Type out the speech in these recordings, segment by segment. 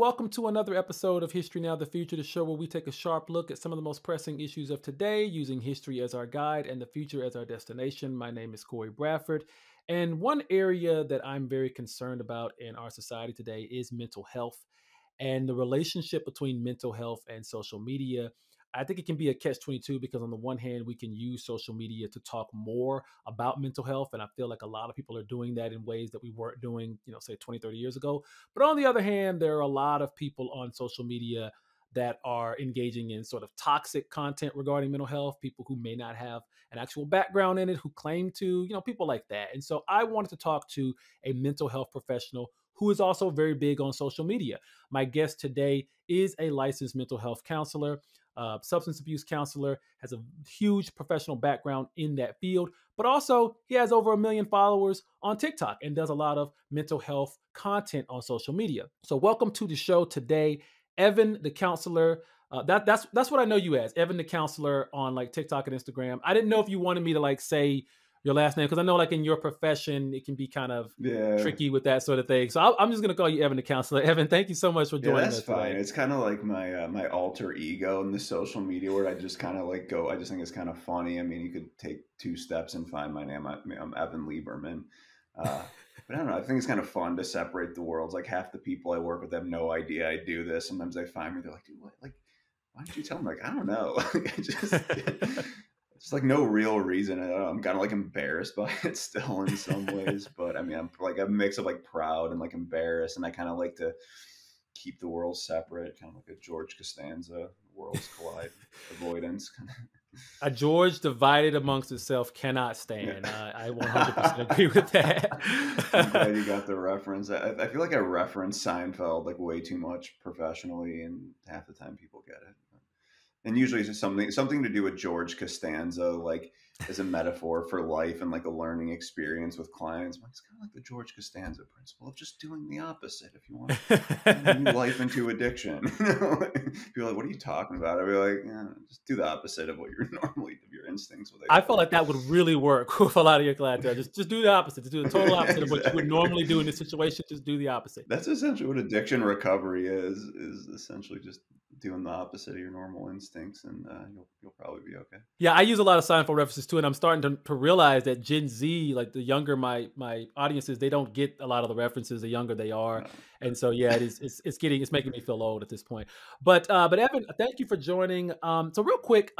welcome to another episode of History Now, the Future, the show where we take a sharp look at some of the most pressing issues of today, using history as our guide and the future as our destination. My name is Corey Bradford, and one area that I'm very concerned about in our society today is mental health and the relationship between mental health and social media. I think it can be a catch-22 because on the one hand, we can use social media to talk more about mental health. And I feel like a lot of people are doing that in ways that we weren't doing, say 20, 30 years ago. But on the other hand, there are a lot of people on social media that are engaging in sort of toxic content regarding mental health, people who may not have an actual background in it, who claim to, people like that. And so I wanted to talk to a mental health professional who is also very big on social media. My guest today is a licensed mental health counselor, substance abuse counselor, has a huge professional background in that field, but also he has over 1 million followers on TikTok and does a lot of mental health content on social media. So welcome to the show today, Evan, the counselor. That's what I know you as, Evan, the counselor on like TikTok and Instagram. I didn't know if you wanted me to like say your last name because I know like in your profession it can be kind of Yeah. tricky with that sort of thing. So I'm just going to call you Evan the counselor. Evan, thank you so much for Yeah, joining that's us fine. today. It's kind of like my alter ego in the social media where I just kind of like go. I just think it's kind of funny. I mean, you could take two steps and find my name. I'm Evan Lieberman. But I don't know. I think it's kind of fun to separate the worlds. Like half the people I work with have no idea I do this. Sometimes they find me. They're like, "Dude, what? Like, why didn't you tell me?" Like, I don't know. Like, I just it's like no real reason. I'm kind of like embarrassed by it still in some ways. But I mean, I'm like a mix of like proud and like embarrassed, and I kind of like to keep the world separate, kind of like a George Costanza, worlds collide avoidance. A George divided amongst itself cannot Yeah. stand. I 100% agree with I'm glad that. you got the reference. I feel like I reference Seinfeld like way too much professionally, and half the time people get it. And usually it's just something to do with George Costanza, like as a metaphor for life and like a learning experience with clients. Like, it's kind of like the George Costanza principle of just doing the opposite if you want to turn a new life into addiction. People are like, "What are you talking about?" I'd be like, "Yeah, just do the opposite of what you're normally of your instincts what they I would feel be." like that would really work with a lot of your clientele. Just do the opposite. Just do the total opposite of what you would Exactly. normally do in this situation. Just do the opposite. That's essentially what addiction recovery is essentially just doing the opposite of your normal instincts, and you'll probably be okay. Yeah, I use a lot of Seinfeld references too, and I'm starting to realize that Gen Z, like the younger my audiences, they don't get a lot of the references the younger they are, and so yeah, it's making me feel old at this point. But Evan, thank you for joining. So real quick,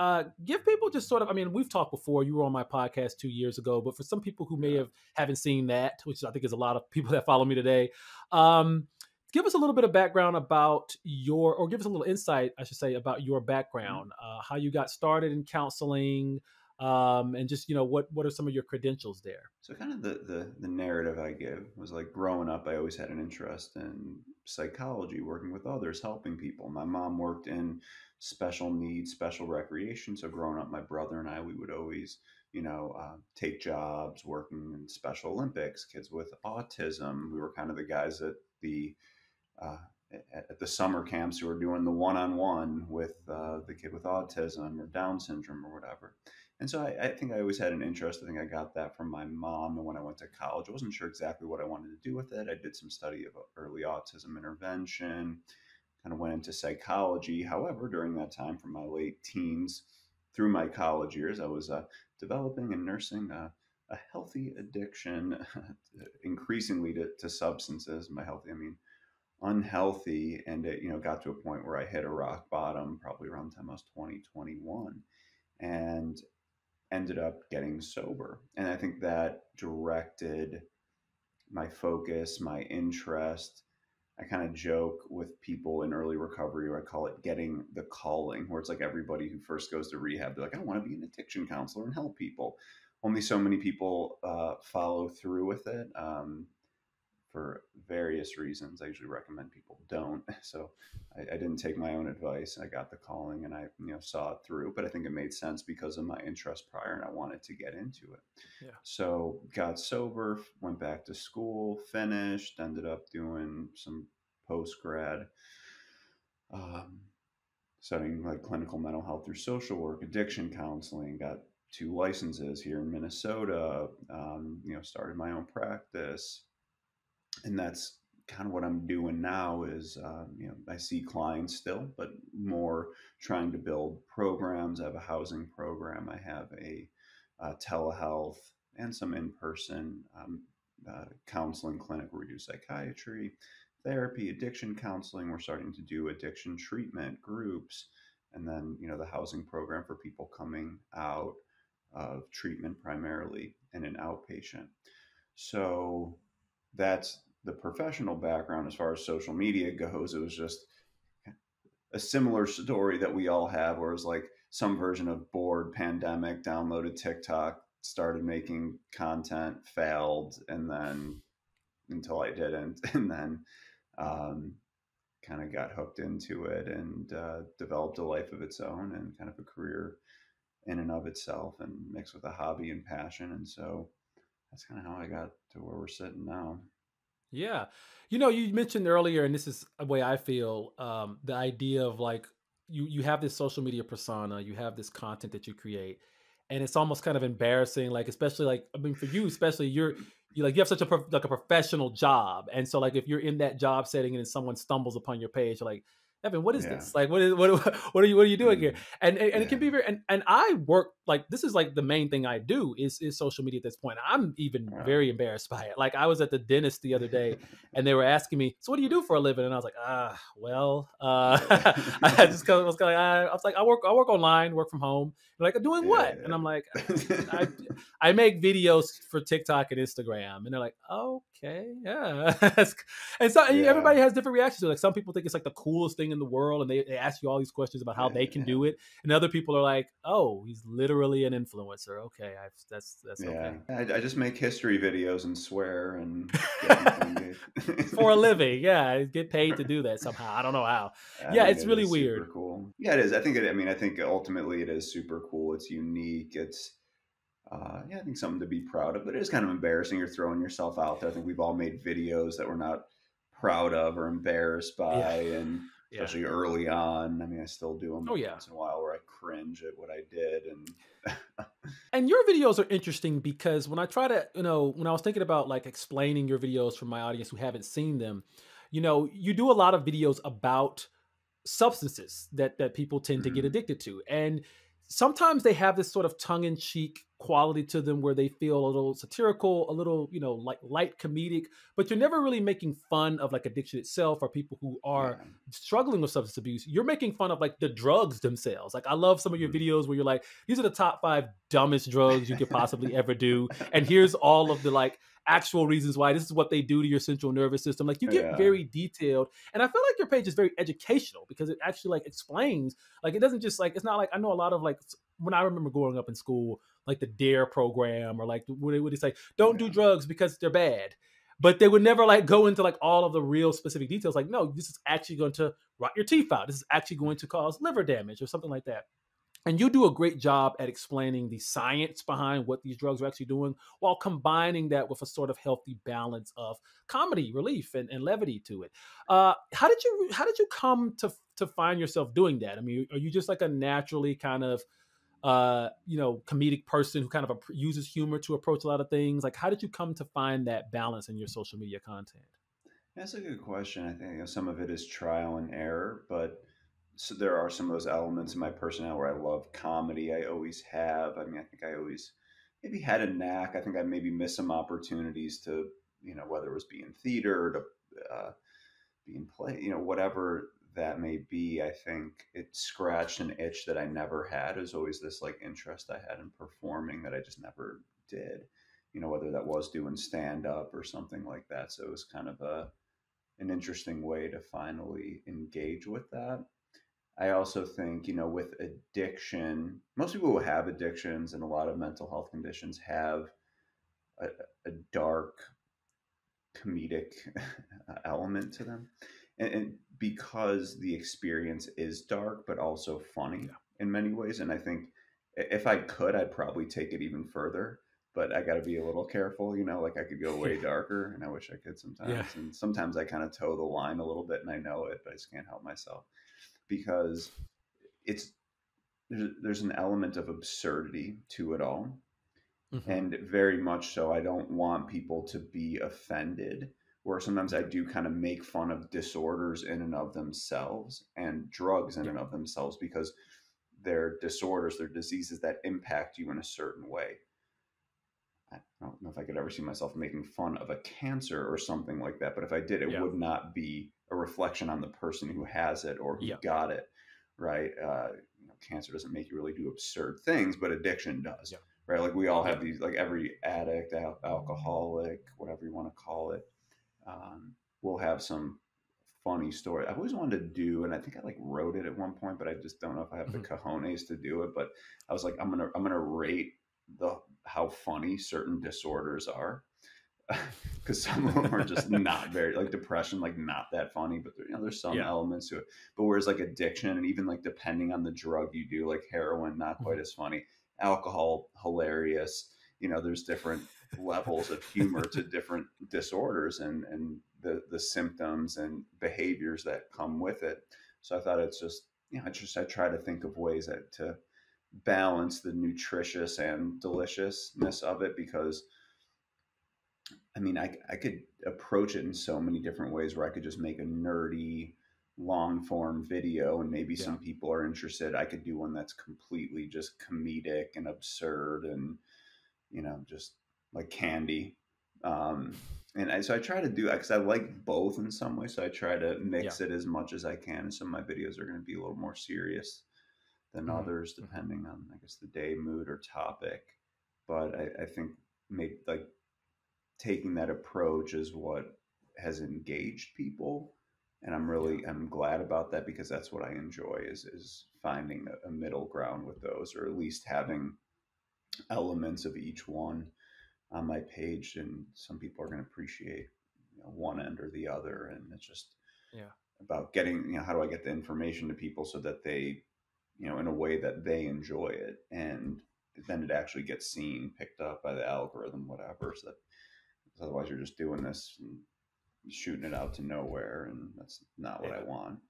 give people just sort of, I mean, we've talked before. You were on my podcast 2 years ago, but for some people who may Yeah. have haven't seen that, which I think is a lot of people that follow me today, um, give us a little bit of background about or give us a little insight, I should say, about your Yeah. background, how you got started in counseling, and just what are some of your credentials there? So kind of the narrative I give was like growing up, I always had an interest in psychology, working with others, helping people. My mom worked in special needs, special recreation. So growing up, my brother and I, we would always, take jobs working in Special Olympics, kids with autism. We were kind of the guys at uh, at the summer camps who were doing the one-on-one with the kid with autism or Down syndrome or whatever. And so I think I always had an interest. I think I got that from my mom. And when I went to college, I wasn't sure exactly what I wanted to do with it. I did some study of early autism intervention, kind of went into psychology. However, during that time, from my late teens through my college years, I was developing and nursing a healthy addiction, increasingly to substances. By healthy, I mean unhealthy, and it got to a point where I hit a rock bottom probably around the time I was 2021, and ended up getting sober. And I think that directed my focus, my interest. I kind of joke with people in early recovery, or I call it getting the calling, where it's like everybody who first goes to rehab, they're like, I want to be an addiction counselor and help people. Only so many people follow through with it. For various reasons. I usually recommend people don't. So I didn't take my own advice. I got the calling and I saw it through. But I think it made sense because of my interest prior, and I wanted to get into it. Yeah. So got sober, went back to school, finished, ended up doing some post grad. Um, Studying like clinical mental health through social work, addiction counseling, got two licenses here in Minnesota, started my own practice, and that's kind of what I'm doing now is, I see clients still, but more trying to build programs. I have a housing program. I have a telehealth and some in-person counseling clinic where we do psychiatry, therapy, addiction counseling. We're starting to do addiction treatment groups, and then the housing program for people coming out of treatment primarily and an outpatient. So that's the professional background. As far as social media goes, it was just a similar story that we all have, where it was like some version of bored pandemic, downloaded TikTok, started making content, failed, and then until I didn't, and then um, kind of got hooked into it and developed a life of its own and kind of a career in and of itself, and mixed with a hobby and passion. And so that's kind of how I got to where we're sitting now. Yeah. You mentioned earlier, and this is a way I feel, the idea of like you have this social media persona, you have this content that you create, and it's almost kind of embarrassing, like especially like I mean for you, especially you have such a like a professional job, and so like if you're in that job setting and then someone stumbles upon your page, you're like, Evan, what is Yeah. this? Like, what are you doing here? Mm, And it can yeah. be very and I work like this is like the main thing I do is social media at this point. I'm even Wow. very embarrassed by it. Like I was at the dentist the other day and they were asking me, "So what do you do for a living?" And I was like, well, I just was kind of, I was like, I work online, work from home. They're like, doing what? And I'm like, I Yeah. I make videos for TikTok and Instagram, and they're like, okay, yeah. And so and Yeah. everybody has different reactions to it. Like some people think it's like the coolest thing in the world, and they ask you all these questions about how they can Yeah. do it, and other people are like, oh, he's literally an influencer. Okay, that's Yeah. okay I just make history videos and swear and get people for a engaged. living. Yeah, I get paid to do that somehow. I don't know how. I Yeah, mean, it's it really is weird. super cool. Yeah, it is. I think ultimately it is super cool. It's unique. It's, yeah, I think something to be proud of, but it is kind of embarrassing. You're throwing yourself out there. I think we've all made videos that we're not proud of or embarrassed Yeah, by. And yeah. especially early on, I mean, I still do them Oh every yeah. once in a while where I cringe at what I did. And And your videos are interesting because when I try to, when I was thinking about like explaining your videos for my audience who haven't seen them, you do a lot of videos about substances that people tend to get Mhm. addicted to. And sometimes they have this sort of tongue-in-cheek quality to them where they feel a little satirical, a little, like light comedic, but you're never really making fun of like addiction itself or people who are Yeah. struggling with substance abuse. You're making fun of like the drugs themselves. Like I love some of your Mhm. videos where you're like, these are the top 5 dumbest drugs you could possibly ever do. And here's all of the like actual reasons why this is what they do to your central nervous system. Like you get Yeah. very detailed, and I feel like your page is very educational because it actually like explains, like it doesn't just like, it's not like, I know a lot of like when I remember growing up in school, like the DARE program or like what would they say, don't do Yeah. drugs because they're bad, but they would never like go into like all of the real specific details, like no, this is actually going to rot your teeth out, this is actually going to cause liver damage or something like that. And you do a great job at explaining the science behind what these drugs are actually doing while combining that with a sort of healthy balance of comedy relief and levity to it. How did you come to find yourself doing that? I mean, are you just like a naturally kind of comedic person who kind of uses humor to approach a lot of things? Like how did you come to find that balance in your social media content? That's a good question. I think some of it is trial and error, but so there are some of those elements in my personality where I love comedy. I always have. I mean, I think I always maybe had a knack. I think I maybe missed some opportunities to, whether it was be in theater or to be in play, whatever that may be. I think it scratched an itch that I never had. It was always this like interest I had in performing that I just never did. Whether that was doing stand up or something like that. So it was kind of an interesting way to finally engage with that. I also think, with addiction, most people who have addictions and a lot of mental health conditions have a, a dark comedic element to them. And because the experience is dark, but also funny Yeah. in many ways. And I think if I could, I'd probably take it even further. But I got to be a little careful, like I could go way darker, and I wish I could Yeah. sometimes. And sometimes I kind of toe the line a little bit, and I know it, but I just can't help myself because it's there's an element of absurdity to it all, Hmm. and very much so. I don't want people to be offended where sometimes I do kind of make fun of disorders in and of themselves and drugs in Yeah. and of themselves because they're disorders, they're diseases that impact you in a certain way. I don't know if I could ever see myself making fun of a cancer or something like that, but if I did, it Yeah. would not be a reflection on the person who has it or who Yeah. got it, right? Cancer doesn't make you really do absurd things, but addiction does, Yeah. right? Like we all Yeah. have these, like every addict, alcoholic, whatever you want to call it, will have some funny story. I've always wanted to do, and I think I like wrote it at one point, but I just don't know if I have the Mhm. cojones to do it. But I was like, I'm gonna rate the how funny certain disorders are because some of them are just not very like depression, like not that funny, but there's some Yeah. elements to it. But whereas like addiction and even like depending on the drug you do, like heroin, not quite Mhm. as funny. Alcohol, hilarious. There's different levels of humor to different disorders and the symptoms and behaviors that come with it. So I thought it's just I try to think of ways to balance the nutritious and deliciousness of it because I mean, I could approach it in so many different ways where I could just make a nerdy long form video and maybe Yeah. some people are interested. I could do one that's completely just comedic and absurd and, just like candy. So I try to do because I like both in some way. So I try to Yeah. mix it as much as I can. Some of my videos are going to be a little more serious than Mhm. others, Mhm. depending on, I guess, the day, mood, or topic. But I think maybe like taking that approach is what has engaged people, and Yeah. I'm glad about that because that's what I enjoy is finding a middle ground with those, or at least having elements of each one on my page. And some people are going to appreciate one end or the other, and it's just Yeah. about getting, how do I get the information to people so that they, in a way that they enjoy it, and then it actually gets seen, picked up by the algorithm, whatever. So that otherwise you're just doing this and shooting it out to nowhere, and that's not what I Yeah. want.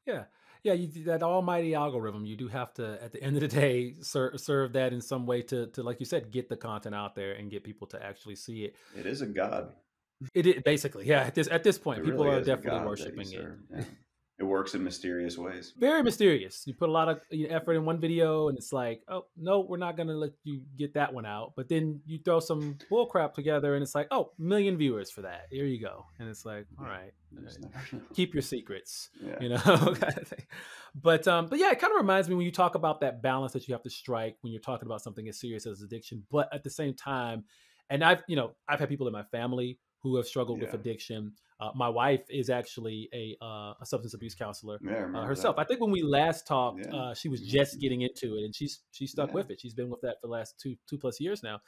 Yeah. Yeah, that almighty algorithm, you do have to, at the end of the day, serve that in some way to, like you said, get the content out there and get people to actually see it. It is a god. It is basically, yeah. At this It point, people really are is a definitely god that you worshiping it. serve. Yeah. It works in mysterious ways. Very mysterious. You put a lot of effort in one video, and it's like, oh no, we're not gonna let you get that one out. But then you throw some bull crap together, and it's like, oh, million viewers for that. Here you go. And it's like, all Yeah, right, you just never know. keep your secrets, Yeah, kind of thing. But yeah, it kind of reminds me when you talk about that balance that you have to strike when you're talking about something as serious as addiction, but at the same time, and I've had people in my family who have struggled with yeah, addiction. My wife is actually a substance abuse counselor yeah. I remember herself. that. I think when we last talked, Yeah, she was just mhm. getting into it, and she's stuck Yeah. with it. She's been with that for the last two plus years now,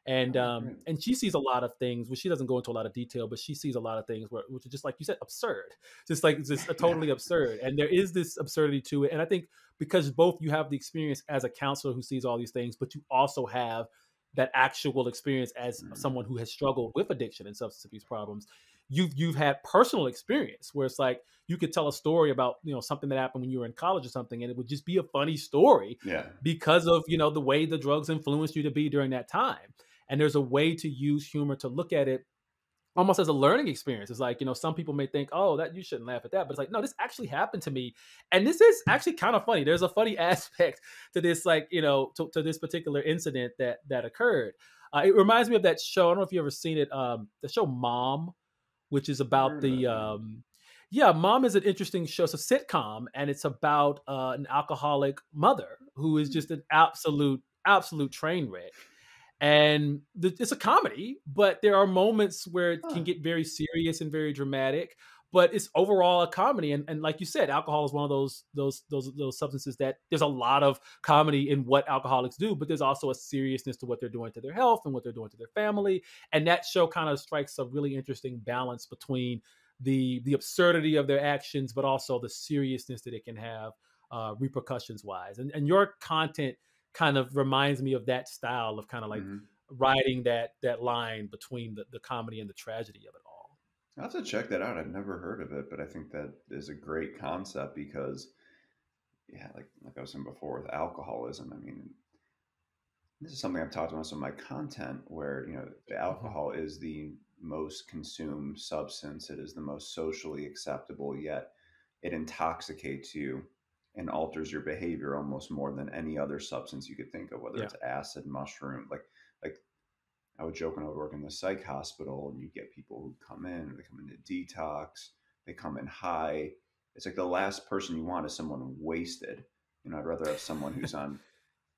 and Oh, um, great. and she sees a lot of things. Well, she doesn't go into a lot of detail, but she sees a lot of things which are just like you said, absurd, just a Yeah. totally absurd. And there is this absurdity to it, and I think because both you have the experience as a counselor who sees all these things, but you also have that actual experience as Mhm. someone who has struggled with addiction and substance abuse problems. You've had personal experience where it's like you could tell a story about something that happened when you were in college or something, and it would just be a funny story Yeah. because of the way the drugs influenced you to be during that time. And there's a way to use humor to look at it almost as a learning experience. It's like, some people may think, oh, that you shouldn't laugh at that. But it's like, no, this actually happened to me. And this is actually kind of funny. There's a funny aspect to this, like, to this particular incident that occurred. It reminds me of that show. I don't know if you ever seen it. The show Mom, which is I've about heard of the it. Yeah. yeah, Mom is an interesting show. It's a sitcom, and it's about an alcoholic mother who is Hmm. just an absolute train wreck. And it's a comedy, but there are moments where it can Huh. get very serious and very dramatic. But it's overall a comedy, and like you said, alcohol is one of those substances that there's a lot of comedy in what alcoholics do, but there's also a seriousness to what they're doing to their health and what they're doing to their family. And that show kind of strikes a really interesting balance between the absurdity of their actions, but also the seriousness that it can have repercussions wise. And your content kind of reminds me of that style of kind of like Hmm. riding that line between the comedy and the tragedy of it all. I'll have to check that out. I've never heard of it, but I think that is a great concept because, yeah, like I was saying before with alcoholism. I mean, this is something I've talked about in some of my content where, the Mhm. alcohol is the most consumed substance. It is the most socially acceptable, yet it intoxicates you and alters your behavior almost more than any other substance you could think of, whether Yeah. it's acid, mushroom. Like I would joke when I would work in the psych hospital, and you get people who come in, they come into detox, they come in high. It's like the last person you want is someone wasted. I'd rather have someone who's on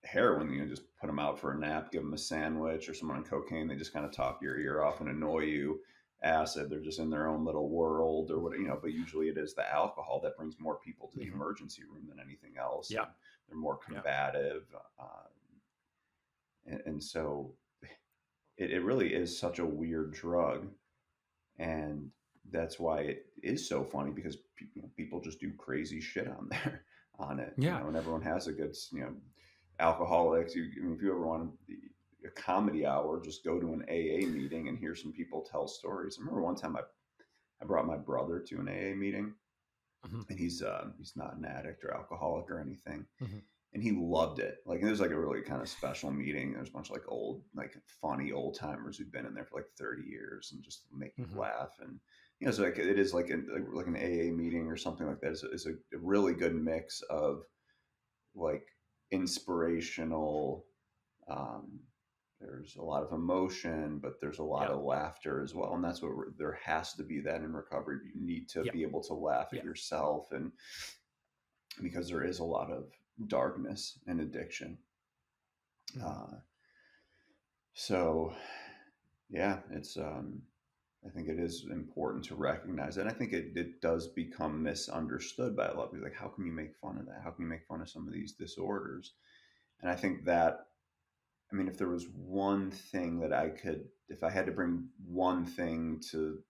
heroin, just put them out for a nap, give them a sandwich, or someone on cocaine, they just kind of talk your ear off and annoy you. Acid, they're just in their own little world or what, but usually it is the alcohol that brings more people to the Hmm. emergency room than anything else. Yeah. And they're more Yeah. combative. And so it really is such a weird drug. And that's why it is so funny, because people just do crazy shit on there on it, Yeah. and everyone has a good, alcoholics. If you ever want a comedy hour, just go to an AA meeting and hear some people tell stories. I remember one time I brought my brother to an AA meeting, Hmm. and he's not an addict or alcoholic or anything, Hmm. and he loved it. Like, and it was like a really kind of special meeting. There's a bunch of like old, like funny old timers who've been in there for like 30 years and just make you Hmm. laugh. And so like it is like an AA meeting or something like that. Is a really good mix of like inspirational. Um, there's a lot of emotion, but there's a lot Yeah. of laughter as well, and that's what there has to be that in recovery. You need to Yeah. be able to laugh at Yeah. yourself, and because there is a lot of darkness and addiction. Hmm. Uh, so yeah, it's I think it is important to recognize it. And I think it does become misunderstood by a lot of people. Like, how can you make fun of that? How can you make fun of some of these disorders? And I think that, I mean, if there was one thing that if I had to bring one thing to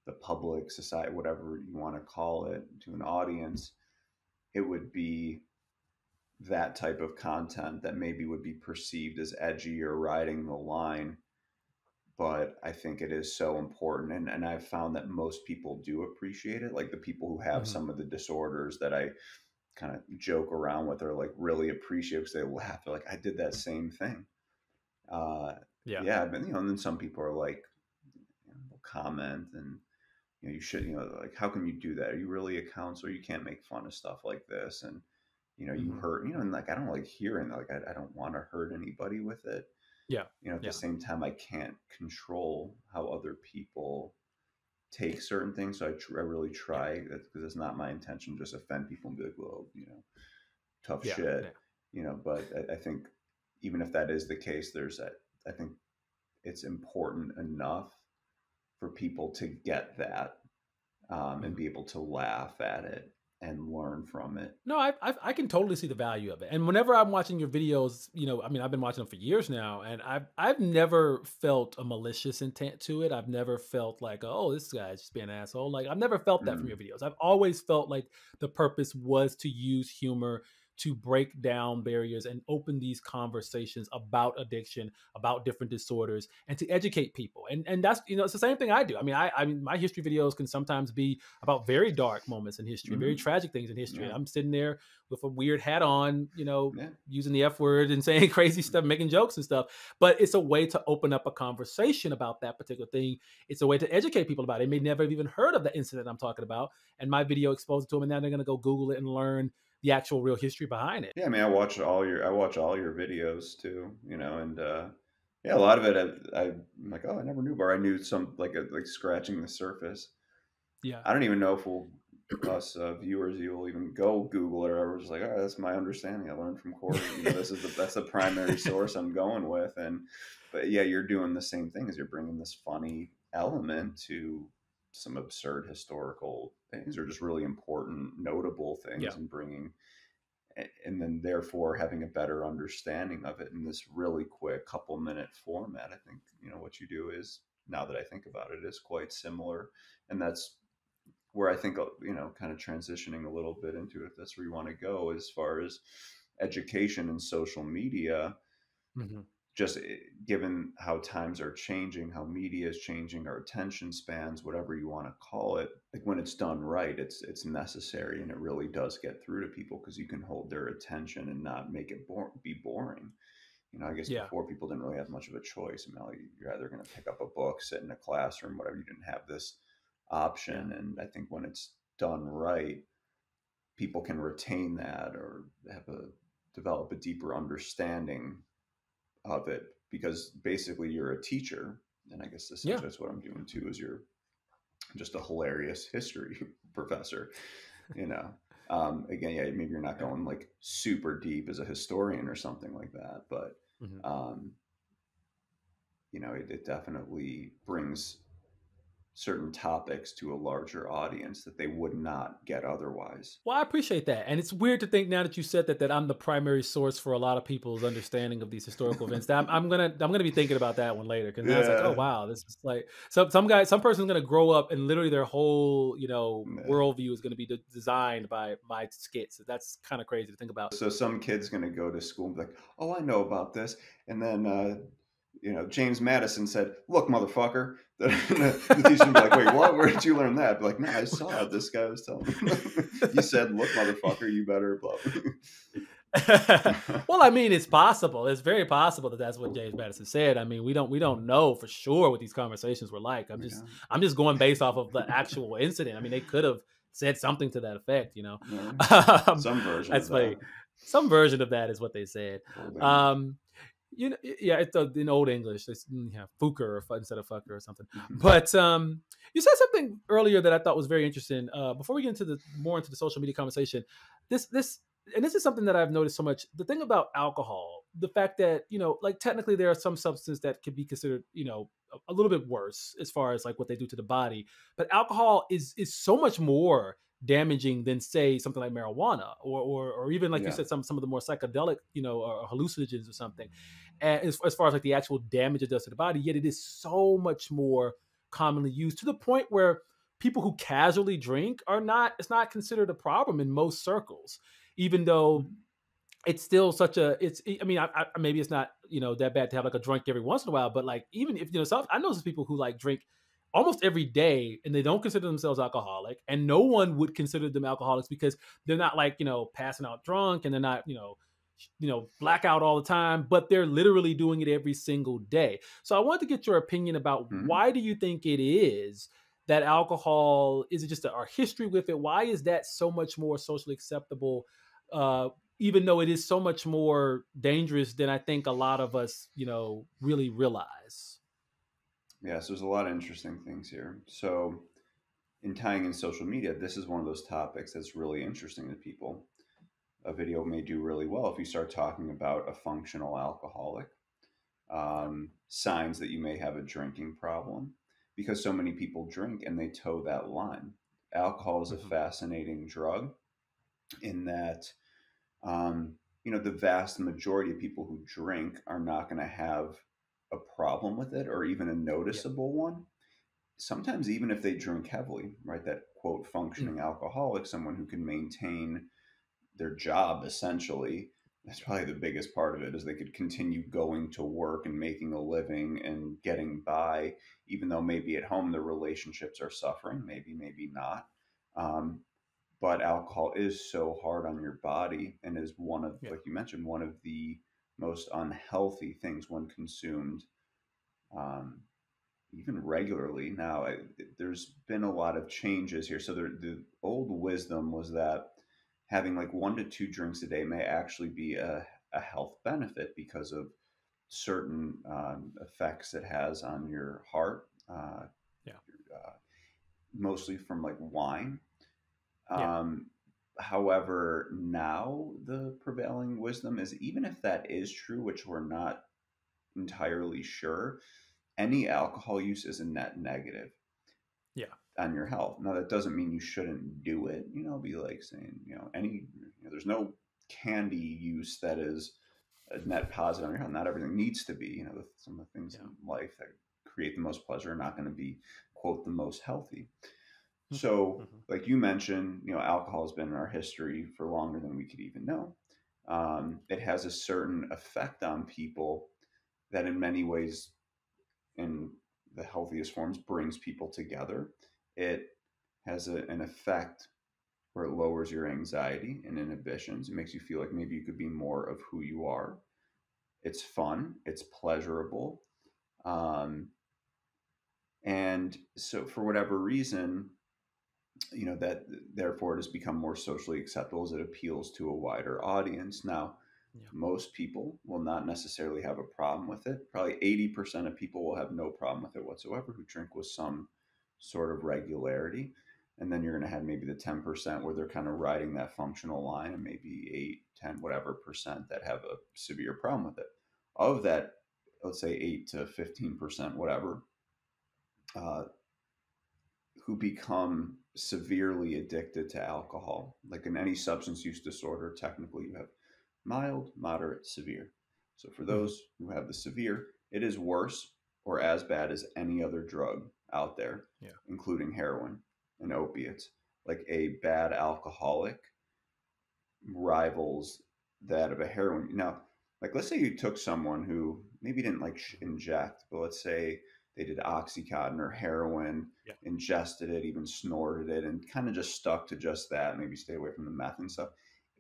the public, society, whatever you want to call it, to an audience, it would be that type of content that maybe would be perceived as edgy or riding the line. But I think it is so important. And I've found that most people do appreciate it. Like the people who have Hmm. some of the disorders that I kind of joke around with are like really appreciative, because they laugh. They're like, I did that same thing. Uh, Yeah. yeah, but and then some people are like, will comment, and you should, like, how can you do that? Are you really a counselor? You can't make fun of stuff like this. And you Hmm. hurt, and like I don't like hearing that. Like I don't want to hurt anybody with it. Yeah. At the Yeah. same time, I can't control how other people take certain things. So I really Yeah. try, because it's not my intention to just offend people and be like, well, tough Yeah. shit, but I think even if that is the case, there's that, I think it's important enough for people to get that, and Mhm. be able to laugh at it and learn from it. No, I can totally see the value of it. And whenever I'm watching your videos, I mean, I've been watching them for years now, and I've never felt a malicious intent to it. I've never felt like, oh, this guy's just being an asshole. Like I've never felt that from your Mm, videos. I've always felt like the purpose was to use humor to break down barriers and open these conversations about addiction, about different disorders, and to educate people. And that's it's the same thing I do. I mean, I mean my history videos can sometimes be about very dark moments in history, very mm, tragic things in history. yeah, And I'm sitting there with a weird hat on, yeah. using the F word and saying crazy stuff, making jokes and stuff. But it's a way to open up a conversation about that particular thing. It's a way to educate people about it. They may never have even heard of the incident I'm talking about. And my video exposed it to them, and now they're going to go Google it and learn the actual real history behind it. Yeah, I mean, I watch all your videos too, and yeah, a lot of it I'm like, oh, I never knew, but I knew some, like scratching the surface. Yeah. I don't even know if us viewers, you will even go Google it, or whatever. Just like, all right, that's my understanding. I learned from Corey. This is that's the primary source I'm going with. And but yeah, you're doing the same thing, as you're bringing this funny element to some absurd historical things, or just really important, notable Yeah. things, and and then therefore having a better understanding of it in this really quick couple-minute format. I think what you do is, now that I think about it, is quite similar, and that's where I think, kind of transitioning a little bit into, if that's where you want to go as far as education and social media. Hmm. Just given how times are changing, how media is changing, our attention spans, whatever you want to call it, like when it's done right, it's necessary, and it really does get through to people, because you can hold their attention and not make it be boring. I guess Yeah. before people didn't really have much of a choice. I mean, like, you're either going to pick up a book, sit in a classroom, whatever. You didn't have this Yeah. option. And I think when it's done right, people can retain that or develop a deeper understanding of it, because basically you're a teacher. And I guess Yeah. essentially that's what I'm doing too, is you're just a hilarious history professor, you know. Again, yeah, maybe you're not Yeah. going like super deep as a historian or something like that, but Mhm. um, it definitely brings certain topics to a larger audience that they would not get otherwise. Well, I appreciate that, and it's weird to think now that you said that I'm the primary source for a lot of people's understanding of these historical events. That I'm gonna be thinking about that one later, because now it's like, oh Yeah. wow, this is like some person's gonna grow up and literally their whole Yeah. worldview is gonna be designed by my skits. That's kind of crazy to think about. So some kid's going to go to school and be like, "Oh, I know about this," and then James Madison said, "Look, motherfucker." The teacher would be like, "Wait, what? Where did you learn that?" Be like, "No, I saw it. This guy was telling me." He said, "Look, motherfucker, you better blah." Well, I mean, it's possible. It's very possible that that's what James Madison said. I mean, we don't know for sure what these conversations were like. I'm We just don't. I'm just going based off of the actual incident. I mean, they could have said something to that effect. Yeah. Um, Some version of that's funny. that. Some version of that is what they said. Old English. Um, yeah, it's in Old English. It's fucker instead of fucker or something. Mhm. But you said something earlier that I thought was very interesting. Before we get into the social media conversation, this and this is something that I've noticed so much. The thing about alcohol, the fact that like technically there are some substances that could be considered a little bit worse as far as like what they do to the body, but alcohol is so much more damaging than say something like marijuana or even like you Yeah. said some of the more psychedelic or hallucinogens or something, and as far as like the actual damage it does to the body. Yet it is so much more commonly used, to the point where people who casually drink it's not considered a problem in most circles, even though it's still such a it's I mean maybe it's not that bad to have like a drink every once in a while, but like even if some, I know some people who like drink almost every day and they don't consider themselves alcoholic, and no one would consider them alcoholics because they're not like passing out drunk, and they're not blackout all the time, but they're literally doing it every single day. So I wanted to get your opinion about, Mhm. why do you think it is that alcohol, is it just our history with it? Why is that so much more socially acceptable, uh, even though it is so much more dangerous than I think a lot of us really realize? Yeah, so there's a lot of interesting things here. So, in tying in social media, this is one of those topics that's really interesting to people. A video may do really well if you start talking about a functional alcoholic, Yeah. signs that you may have a drinking problem, because so many people drink and they toe that line. Alcohol is a Hmm. fascinating drug in that, um, the vast majority of people who drink are not going to have a problem with it or even a Yeah. noticeable one. Sometimes, even if they drink heavily, right? That quote, Mm. functioning alcoholic, someone who can maintain their job essentially. That's probably the biggest part of it, is they could continue going to work and making a living and getting by, even though maybe at home their relationships are suffering, maybe not. um, but alcohol is so hard on your body and is one of, Yeah. like you mentioned, one of the most unhealthy things when consumed, um, even regularly. Now, there's been a lot of changes here. So the old wisdom was that having like 1 to 2 drinks a day may actually be a health benefit because of certain effects it has on your heart, Yeah. uh, mostly from like wine. Yeah. Um, However, now the prevailing wisdom is, even if that is true, which we're not entirely sure, any alcohol use is a net negative Yeah. on your health. Now, that doesn't mean you shouldn't do it. Be like saying, there's no candy use that is a net positive on your health. Not everything needs to be. Some of the things Yeah. in life that create the most pleasure are not going to be, quote, the most healthy. Hmm. So, Hmm. like you mentioned, alcohol has been in our history for longer than we could even know. It has a certain effect on people that, in many ways, in the healthiest forms, brings people together. It has an effect where it lowers your anxiety and inhibitions. It makes you feel like maybe you could be more of who you are. It's fun, it's pleasurable. Um, and so for whatever reason, that therefore it has become more socially acceptable as it appeals to a wider audience. Now, Yeah. most people will not necessarily have a problem with it. Probably 80% of people will have no problem with it whatsoever who drink with some sort of regularity. And then you're going to have maybe the 10% where they're kind of riding that functional line, and maybe 8, 10, whatever percent that have a severe problem with it. Of that, let's say 8 to 15%, whatever, uh, who become severely addicted to alcohol. Like in any substance use disorder, technically you have mild, moderate, severe. So for Hmm. those who have the severe, it is worse or as bad as any other drug out there, Yeah. including heroin and opiates. Like a bad alcoholic rivals that of a heroin. Now, like let's say you took someone who maybe didn't like Hmm. inject, but let's say they did Oxycontin or heroin, Yeah. ingested it, even snorted it, and kind of just stuck to just that. Maybe stay away from the meth and stuff.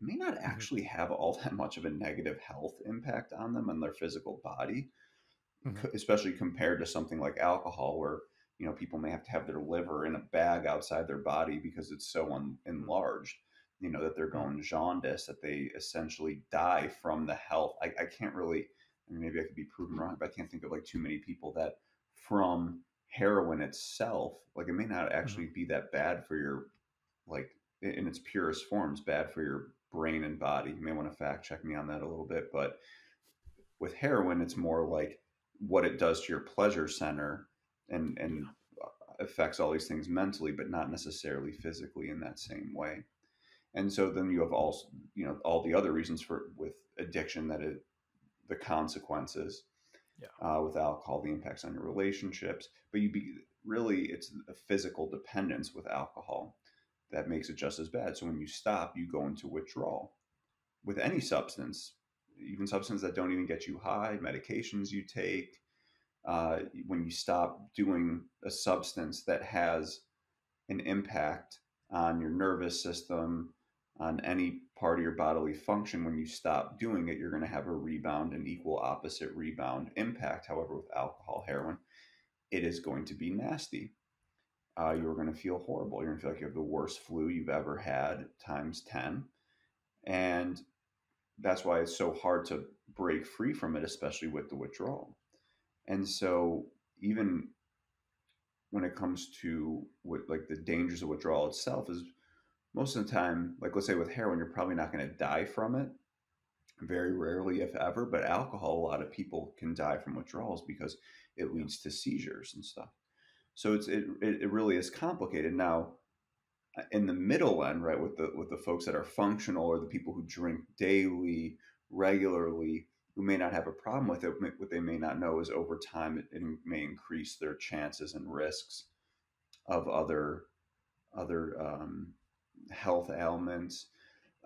It may not Hmm. actually have all that much of a negative health impact on them and their physical body, Hmm. especially compared to something like alcohol, where people may have to have their liver in a bag outside their body because it's so enlarged, that they're Hmm. going jaundice, that they essentially die from the health. I can't really, I mean, maybe I could be proven wrong, but I can't think of like too many people that from heroin itself, like it may not Hmm. actually be that bad for your, like in its purest forms, bad for your brain and body. You may want to fact check me on that a little bit, but with heroin, it's more like what it does to your pleasure center, and Yeah. affects all these things mentally, but not necessarily physically in that same way. And so then you have also, all the other reasons for with addiction, that the consequences Yeah. with alcohol, the impacts on your relationships, but really it's a physical dependence with alcohol that makes it just as bad. So when you stop, you go into withdrawal with any substance, even substances that don't even get you high, medications you take. When you stop doing a substance that has an impact on your nervous system, on any part of your bodily function, when you stop doing it, you're going to have a rebound, an equal opposite rebound impact. However, with alcohol, heroin, it is going to be nasty. Yeah. You're going to feel horrible. You're going to feel like you have the worst flu you've ever had times 10. And that's why it's so hard to break free from it, especially with the withdrawal. And so, even when it comes to what like the dangers of withdrawal itself, is most of the time, like let's say with heroin, you're probably not going to die from it. Very rarely, if ever. But alcohol, a lot of people can die from withdrawals because it Yeah. leads to seizures and stuff. So it really is complicated. Now, in the middle end, right, with the folks that are functional, or the people who drink daily, regularly, who may not have a problem with it, what they may not know is over time it may increase their chances and risks of other health ailments.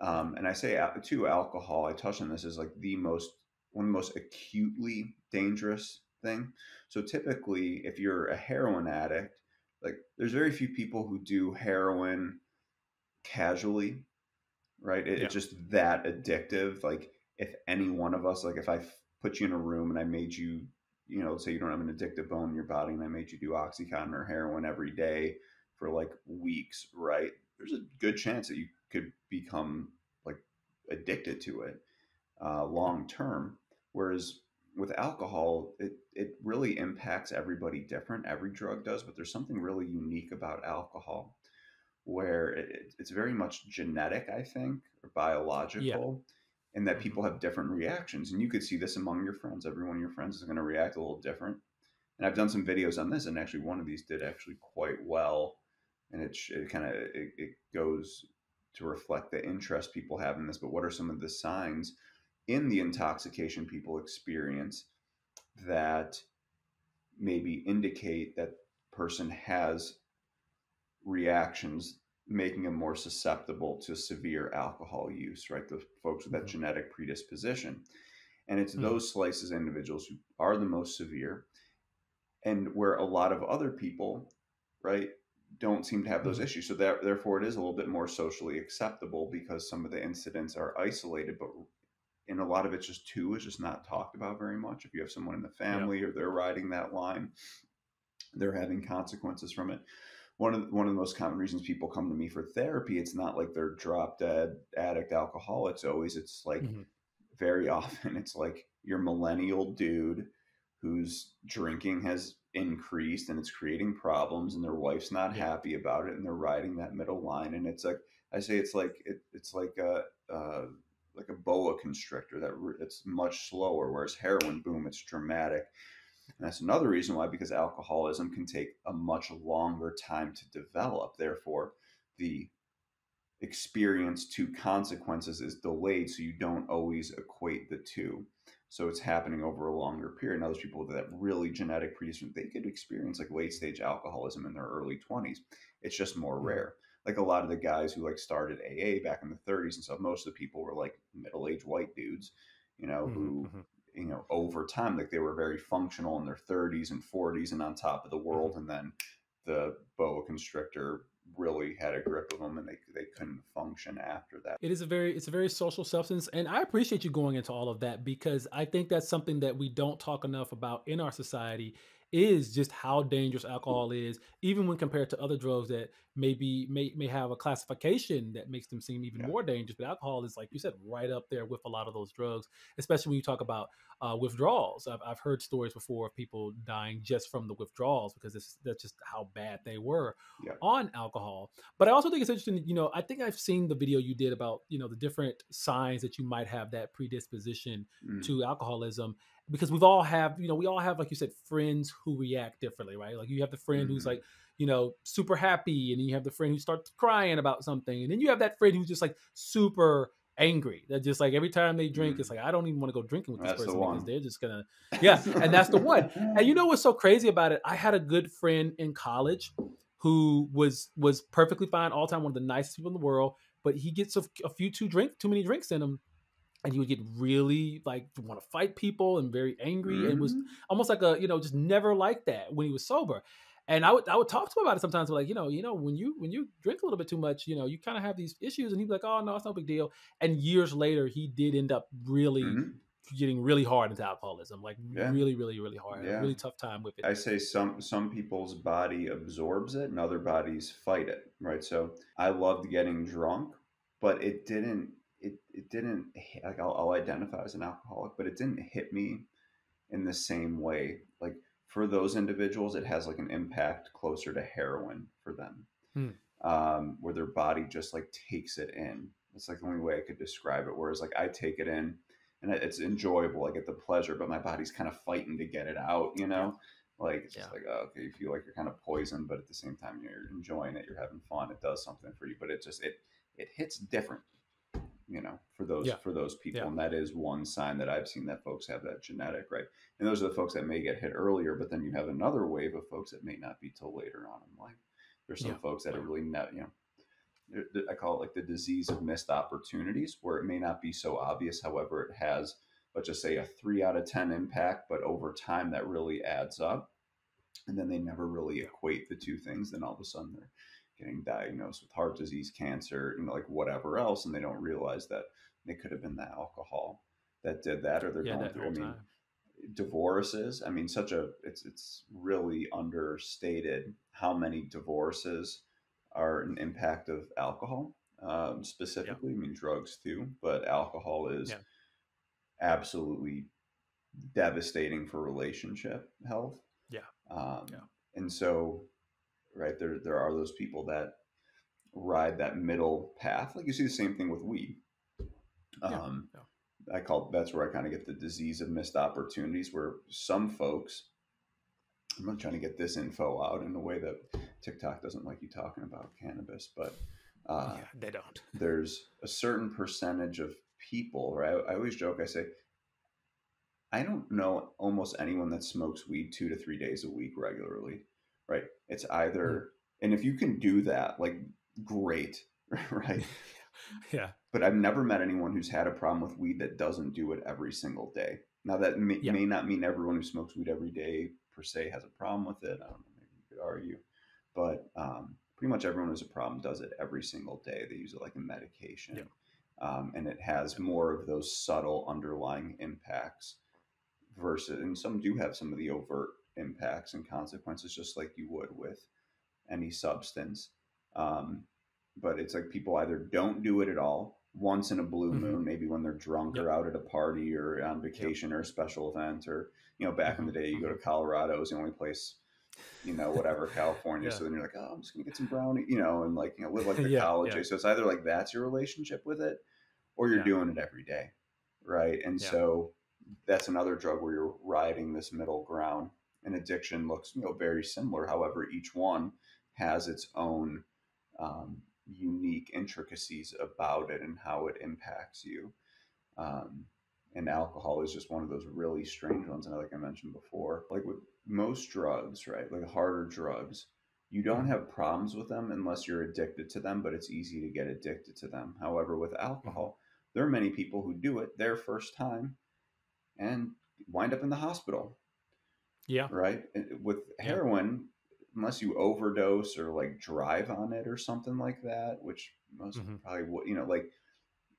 Yeah. And I say too, alcohol. I touched on this, is like the most one of the most acutely dangerous thing. So typically, if you're a heroin addict, like there's very few people who do heroin casually, right? It's Yeah. just that addictive. Like if any one of us, like if put you in a room and I made you, let's say you don't have an addictive bone in your body, and I made you do Oxycontin or heroin every day for like weeks, right? There's a good chance that you could become like addicted to it Yeah. long term. Whereas with alcohol, it really impacts everybody different. Every drug does, but there's something really unique about alcohol where it's very much genetic, I think, or Yeah. biological, and that Hmm. people have different reactions. And you could see this among your friends. Every one of your friends is going to react a little different. And I've done some videos on this, and actually one of these did actually quite well. And it kind of it goes to reflect the interest people have in this. But what are some of the signs in the intoxication people experience that maybe indicate that person has reactions, making them more susceptible to severe alcohol use, right? The folks with that Hmm. genetic predisposition. And it's Hmm. those slices of individuals who are the most severe, and where a lot of other people, right, don't seem to have those Hmm. issues. So therefore, it is a little bit more socially acceptable because some of the incidents are isolated, but and a lot of it's just too is just not talked about very much. If you have someone in the Yeah. family or they're riding that line, they're having consequences from it. One of the most common reasons people come to me for therapy, it's not like they're drop dead addict alcoholics always. It's like Hmm. very often it's like your millennial dude whose drinking has increased and it's creating problems and their wife's not Yeah. happy about it and they're riding that middle line, and it's like I say it's like it's uh, like a boa constrictor it's much slower, whereas heroin, boom, it's dramatic. And that's another reason why, because alcoholism can take a much longer time to develop. Therefore, the experience to consequences is delayed, so you don't always equate the two. So it's happening over a longer period. Now, those people with that really genetic predisposition, they could experience like late stage alcoholism in their early 20s. It's just more Hmm. rare. Like a lot of the guys who like started AA back in the 30s and stuff, most of the people were like middle aged white dudes, Hmm. who, Hmm. over time, like they were very functional in their 30s and 40s and on top of the Hmm. world. And then the boa constrictor really had a grip of them and they couldn't function after that. It's a very social substance, and I appreciate you going into all of that because I think that's something that we don't talk enough about in our society is just how dangerous alcohol is, even when compared to other drugs that may have a classification that makes them seem even Yeah. more dangerous. But alcohol is, like you said, right up there with a lot of those drugs, especially when you talk about withdrawals. I've heard stories before of people dying just from the withdrawals because that's just how bad they were Yeah. on alcohol. But I also think it's interesting, I think I've seen the video you did about, the different signs that you might have that predisposition Mm. to alcoholism because we all have, like you said, friends who react differently, right? Like you have the friend who's Hmm. like, super happy, and then you have the friend who starts crying about something, and then you have that friend who's just like super angry. That just like every time they drink, it's Mm. like I don't even want to go drinking with this That's the person because one. they're just gonna, yeah, and that's the one. And you know what's so crazy about it? I had a good friend in college who was perfectly fine all the time, one of the nicest people in the world. But he gets a few too many drinks in him, and he would get really like want to fight people and very angry, and was Hmm. almost like just never like that when he was sober. And I would talk to him about it sometimes, like when you drink a little bit too much, you kind of have these issues, and he'd be like, oh no, it's no big deal. And years later, he did end up really Hmm. getting really hard into alcoholism, like Yeah. really, really, really hard. Had a Yeah. really tough time with it. I say some people's body absorbs it and other bodies fight it, right? So I loved getting drunk, but it didn't like I'll identify as an alcoholic, but it didn't hit me in the same way. Like for those individuals, it has like an impact closer to heroin for them, Hmm. where their body just like takes it in. It's like the only way I could describe it. Whereas like I take it in and it's enjoyable. I get the pleasure, but my body's kind of fighting to get it out, Yeah. Like it's just Yeah. like, oh, okay, you feel like you're kind of poisoned, but at the same time you're enjoying it, you're having fun, it does something for you, but it hits different, for those Yeah. for those people. Yeah. And that is one sign that I've seen that folks have that genetic, right? And those are the folks that may get hit earlier, but then you have another wave of folks that may not be till later on in life. There's some Yeah. folks that Oh, are yeah. really not, I call it like the disease of missed opportunities, where it may not be so obvious. However, it has, let's just say, a 3 out of 10 impact, but over time that really adds up. And then they never really Yeah. equate the two things. Then all of a sudden they're getting diagnosed with heart disease, cancer, like whatever else, and they don't realize that it could have been the alcohol that did that, or they're Yeah, going that through. I whole mean, time. divorces. I mean, it's really understated how many divorces are an impact of alcohol. Yeah. Specifically, I mean drugs too, but alcohol is Yeah. absolutely devastating for relationship health. Yeah. Um, Yeah. and so, right there are those people that ride that middle path. Like you see the same thing with weed. Yeah. Um, Yeah. that's where I kind of get the disease of missed opportunities, where some folks, I'm not trying to get this info out in a way that TikTok doesn't like you talking about cannabis, but uh, Yeah. They don't. there's a certain percentage of people, right? I always joke, I say, I don't know almost anyone that smokes weed 2 to 3 days a week regularly, right? It's Hmm. either, and if you can do that, like, great, right? Yeah. But I've never met anyone who's had a problem with weed that doesn't do it every single day. Now, that may, Yeah. may not mean everyone who smokes weed every day per se has a problem with it. I don't know, maybe you could argue. But pretty much everyone who has a problem does it every single day. They use it like a Yeah. medication. and it has more of those subtle underlying impacts versus, and some do have some of the overt impacts and consequences, just like you would with any substance. Um, but it's like people either don't do it at all once in a blue Hmm. moon, maybe when they're drunk Yep. or out at a party or on Yep. vacation or a special event, or, back in Hmm. the day, you go Hmm. to Colorado, it was the only place, whatever, California. Yeah. So then you're like, oh, I'm just going to get some brownie, and like, live like the Yeah. college Yeah. age. So it's either like that's your relationship with it or you're Yeah. doing it every day. Right. And Yeah. so that's another drug where you're riding this middle ground. And addiction looks, very similar. However, each one has its own unique intricacies about it and how it impacts you. Um, and alcohol is just one of those really strange ones. And like I mentioned before, like with most drugs, right, like harder drugs, you don't Hmm. have problems with them unless you're addicted to them, but it's easy to get addicted to them. However, with Hmm. alcohol, there are many people who do it their first time and wind up in the hospital, Yeah. right? With Yeah. heroin, unless you overdose or like drive on it or something like that, which most Hmm. probably would, like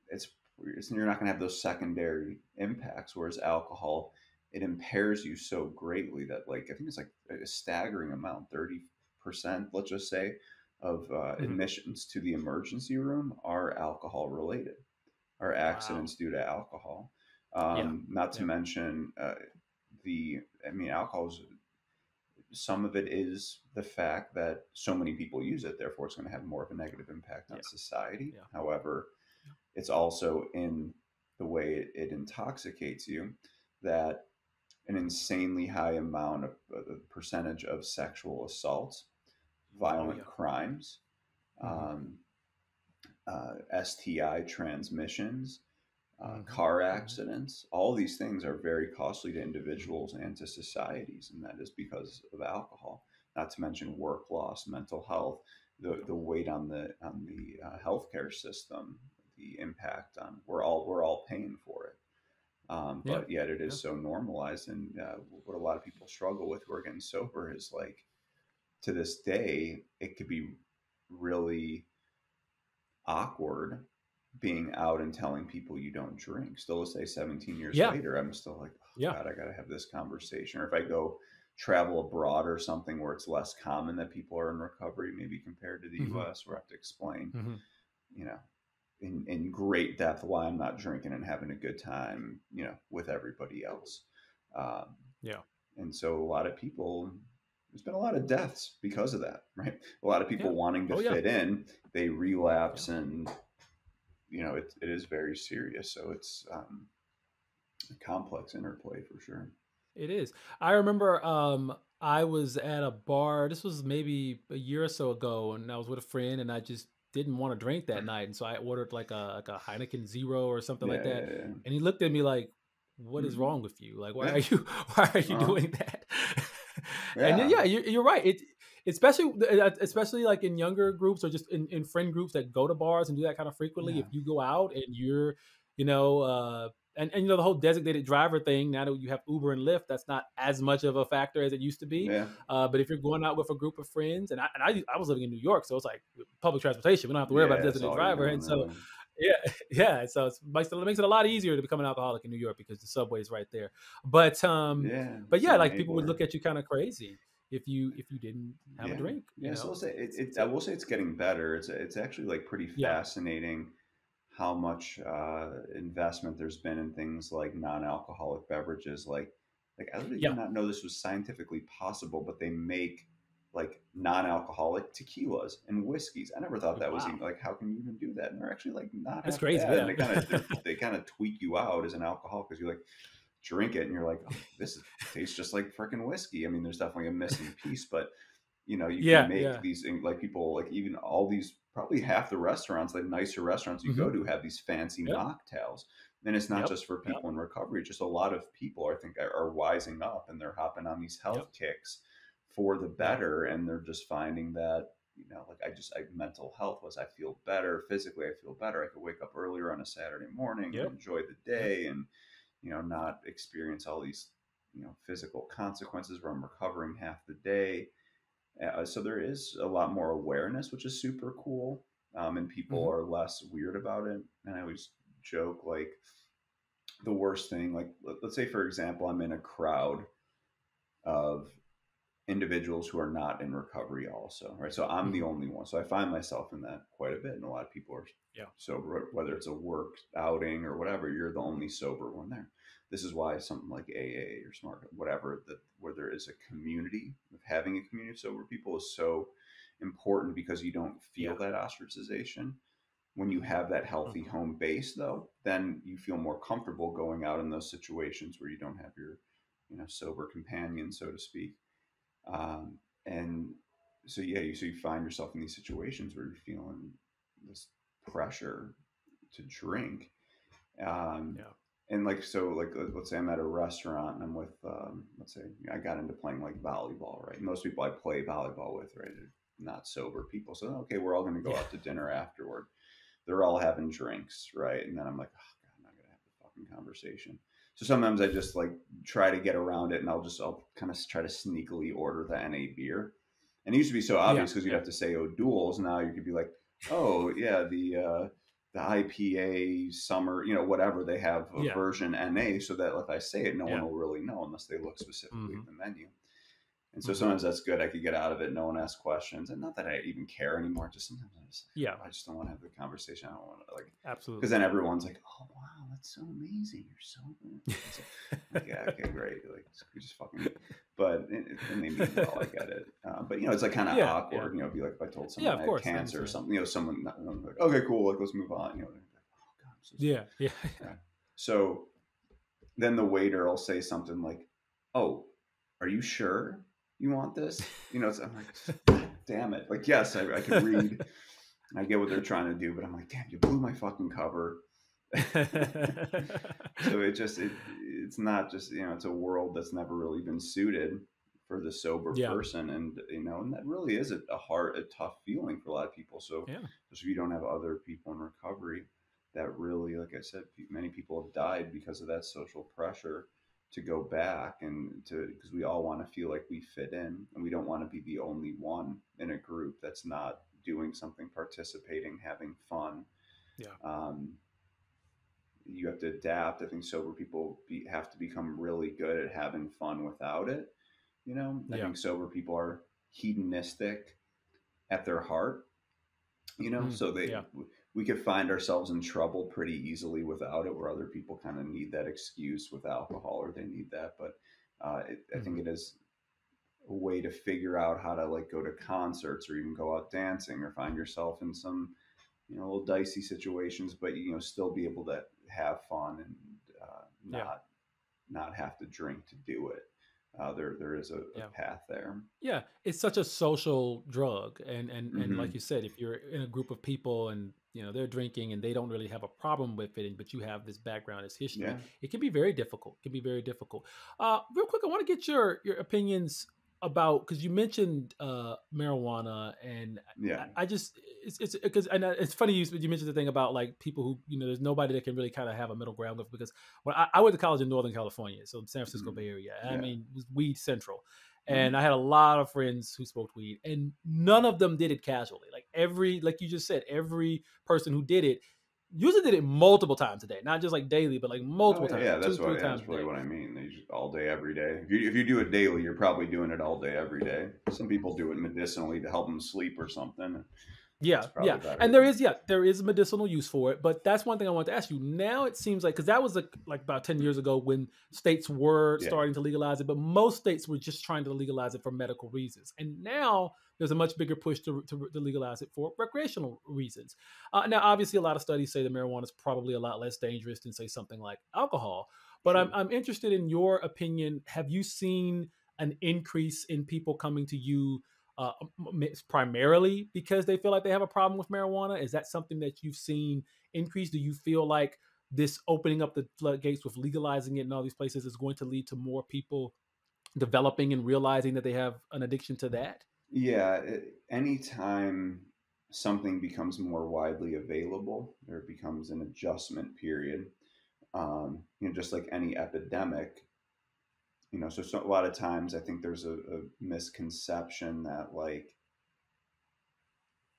it's, you're not going to have those secondary impacts. Whereas alcohol, it impairs you so greatly that, like, I think it's like a staggering amount, 30%, let's just say, of Hmm. admissions to the emergency room are alcohol related, are Wow. accidents due to alcohol. Yeah. Not to Yeah. mention I mean, alcohol is, some of it is the fact that so many people use it, therefore it's going to have more of a negative impact Yeah. on society. Yeah. However, it's also in the way it intoxicates you that an insanely high amount of percentage of sexual assaults, Oh violent yeah. crimes, Hmm. um, STI transmissions, Hmm. car Hmm. accidents. All these things are very costly to individuals and to societies, and that is because of alcohol. Not to mention work loss, mental health, Yeah. the weight on the healthcare system, the impact on, we're all paying for it. Yeah. But yet it Yeah. is so normalized, and what a lot of people struggle with who are getting sober is like, to this day it could be really awkward being out and telling people you don't drink. Still, to say 17 years Yeah. later, I'm still like, oh Yeah. God, I got to have this conversation. Or if I go travel abroad or something where it's less common that people are in recovery, maybe compared to the Hmm. US, where I have to explain, Hmm. you know, in great depth why I'm not drinking and having a good time, with everybody else. Um, Yeah. and so a lot of people, there's been a lot of deaths because of that, right? A lot of Yeah. people wanting to Oh yeah. fit in, they Yeah. relapse, and it is very serious. So it's a complex interplay for sure. It is. I remember I was at a bar. This was maybe a year or so ago, and I was with a friend, and I just didn't want to drink that night, and so I ordered like a Heineken Zero or something like Yeah, that. yeah, And he looked at me like, "What is yeah. wrong with you? Like, why Yeah. are you why are you Uh-huh. doing that?" And then, Yeah. yeah, you're right. It especially like in younger groups or just in friend groups that go to bars and do that kind of frequently. If Yeah. you go out and you're, you know, and the whole designated driver thing, now that you have Uber and Lyft, that's not as much of a factor as it used to be. Yeah. But if you're going out with a group of friends, and I was living in New York, so it's like public transportation, we don't have to worry about Yeah. the That's designated all you're driver. doing, And so really. yeah, yeah, so it makes it a lot easier to become an alcoholic in New York because the subway is right there. but um Yeah. but It's an yeah, like people would enabler. look at you kind of crazy if you didn't have a Yeah. drink, Yeah. So let's say it's I will say it's getting better. It's actually like pretty yeah. fascinating how much investment there's been in things like non-alcoholic beverages. Like I literally did Yeah. not know this was scientifically possible, but they make like non-alcoholic tequilas and whiskeys. I never thought that was Wow. even like, how can you even do that? And they're actually like not That's half crazy. bad. And Yeah. they kind of tweak you out as an alcoholic because you like drink it and you're like, oh, tastes just like freaking whiskey. I mean, there's definitely a missing piece, but you can Yeah. make Yeah. these, like, people, like, even all these, probably half the restaurants, like nicer restaurants you Hmm. go to, have these fancy Yep. mocktails. And it's not Yep. just for Yep. people in recovery, just a lot of people, I think, are wising up, and they're hopping on these health Yep. kicks for the Yep. better, and they're just finding that, like, mental health was, I feel better physically, I feel better, I could wake up earlier on a Saturday morning and Yep. enjoy the Yep. day, and Yep. not experience all these physical consequences where I'm recovering half the day. So there is a lot more awareness, which is super cool. and people Hmm. are less weird about it. And I always joke like the worst thing, like let's say for example, I'm in a crowd of individuals who are not in recovery also, right? So I'm the Hmm. only one. So I find myself in that quite a bit. And a lot of people are Yeah. sober, whether it's a work outing or whatever, you're the only sober one there. This is why something like AA or Smart, whatever, that where there is a community of having a community of sober people is so important because you don't Yeah. feel that ostracization. When you have that healthy Hmm. home base, though, then you feel more comfortable going out in those situations where you don't have your, sober companion, so to speak. And so yeah, you find yourself in these situations where you're feeling this pressure to drink, um, Yeah. and like so like let's say I'm at a restaurant and I'm with let's say I got into playing like volleyball, right? Most people I play volleyball with, right, are not sober people. So okay, we're all going to go Yeah. out to dinner afterward. They're all having drinks, right? And then I'm like, oh god, I'm not going to have the fucking conversation. So sometimes I just like try to get around it, and I'll kind of try to sneakily order the NA beer. And it used to be so Yeah. obvious because you'd Yeah. have to say O'Doul's. Now you could be like, oh yeah, the IPA summer, whatever they have a Yeah. version NA, so that if I say it, no one Yeah. will really know unless they look specifically Hmm. at the menu. And so Hmm. sometimes that's good. I could get out of it. No one asks questions, and not that I even care anymore. Just sometimes I just like, Yeah. oh, I just don't want to have the conversation. I don't want to like because Absolutely. then everyone's like, oh wow, that's so amazing. You're so good. It's like, yeah, okay, great. Like we just fucking. But and they mean well. I get it. But it's like kind of Yeah. Yeah. awkward. It'd be like if I told Yeah. someone I Of had course, I cancer or understand. something. Someone like, okay, cool. Like let's move on. They're like, oh god, I'm so Yeah. Yeah. sorry. So then the waiter will say something like, "Oh, are you sure you want this?" So I'm like, God damn it! Like, yes, I can read. I get what they're trying to do, but I'm like, damn, you blew my fucking cover. So it's not just it's a world that's never really been suited for the sober Yeah. person, and that really is a tough feeling for a lot of people. So Yeah. just if you don't have other people in recovery, that really, like I said, many people have died because of that social pressure to go back and to because we all want to feel like we fit in, and we don't want to be the only one in a group that's not doing something, participating, having fun. Yeah. Um, you have to adapt. I think sober people have to become really good at having fun without it. I Yeah. think sober people are hedonistic at their heart. Mm. So Yeah. we could find ourselves in trouble pretty easily without it, where other people kind of need that excuse with alcohol, or they need that. But I think Hmm. it is a way to figure out how to like go to concerts or even go out dancing or find yourself in some little dicey situations, but still be able to have fun and Yeah. not have to drink to do it. There is a Yeah. path there. Yeah, it's such a social drug, and like Hmm. you said, if you're in a group of people and they're drinking and they don't really have a problem with it, but you have this background, this history, Yeah, it can be very difficult. It can be very difficult. Real quick, I want to get your opinions about because you mentioned marijuana, and yeah, I just it's because and it's funny you mentioned the thing about like people who there's nobody that can really kind of have a middle ground with because when I went to college in Northern California, so San Francisco hmm, Bay Area, I yeah, mean it was weed central, hmm, and I had a lot of friends who smoked weed, and none of them did it casually. Like you just said, every person who did it usually did it multiple times a day, not just like daily, but like oh multiple yeah, times, yeah. two, That's three what times that's a really day. what I mean. They just all day, every day. If you do it daily, you're probably doing it all day, every day. Some people do it medicinally to help them sleep or something. That's Yeah, yeah, probably and better. there is medicinal use for it, but that's one thing I wanted to ask you. Now it seems like because that was like about 10 years ago when states were Yeah, starting to legalize it, but most states were just trying to legalize it for medical reasons, and now there's a much bigger push to legalize it for recreational reasons. Now, obviously, a lot of studies say that marijuana is probably a lot less dangerous than say something like alcohol, but I'm sure. I'm interested in your opinion. Have you seen an increase in people coming to you? uh, Primarily because they feel like they have a problem with marijuana? Is that something that you've seen increase? Do you feel like this opening up the floodgates with legalizing it in all these places is going to lead to more people developing and realizing that they have an addiction to that? Yeah, anytime something becomes more widely available, there becomes an adjustment period. Just like any epidemic, so a lot of times I think there's a misconception that like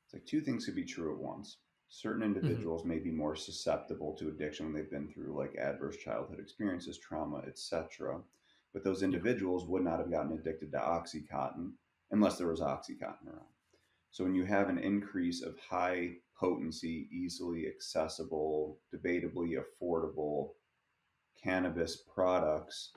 It's like two things could be true at once. Certain Hmm. individuals may be more susceptible to addiction when they've been through like adverse childhood experiences, trauma, etc. But those Yeah. individuals would not have gotten addicted to Oxycontin unless there was Oxycontin around. So when you have an increase of high potency, easily accessible, debatably affordable cannabis products,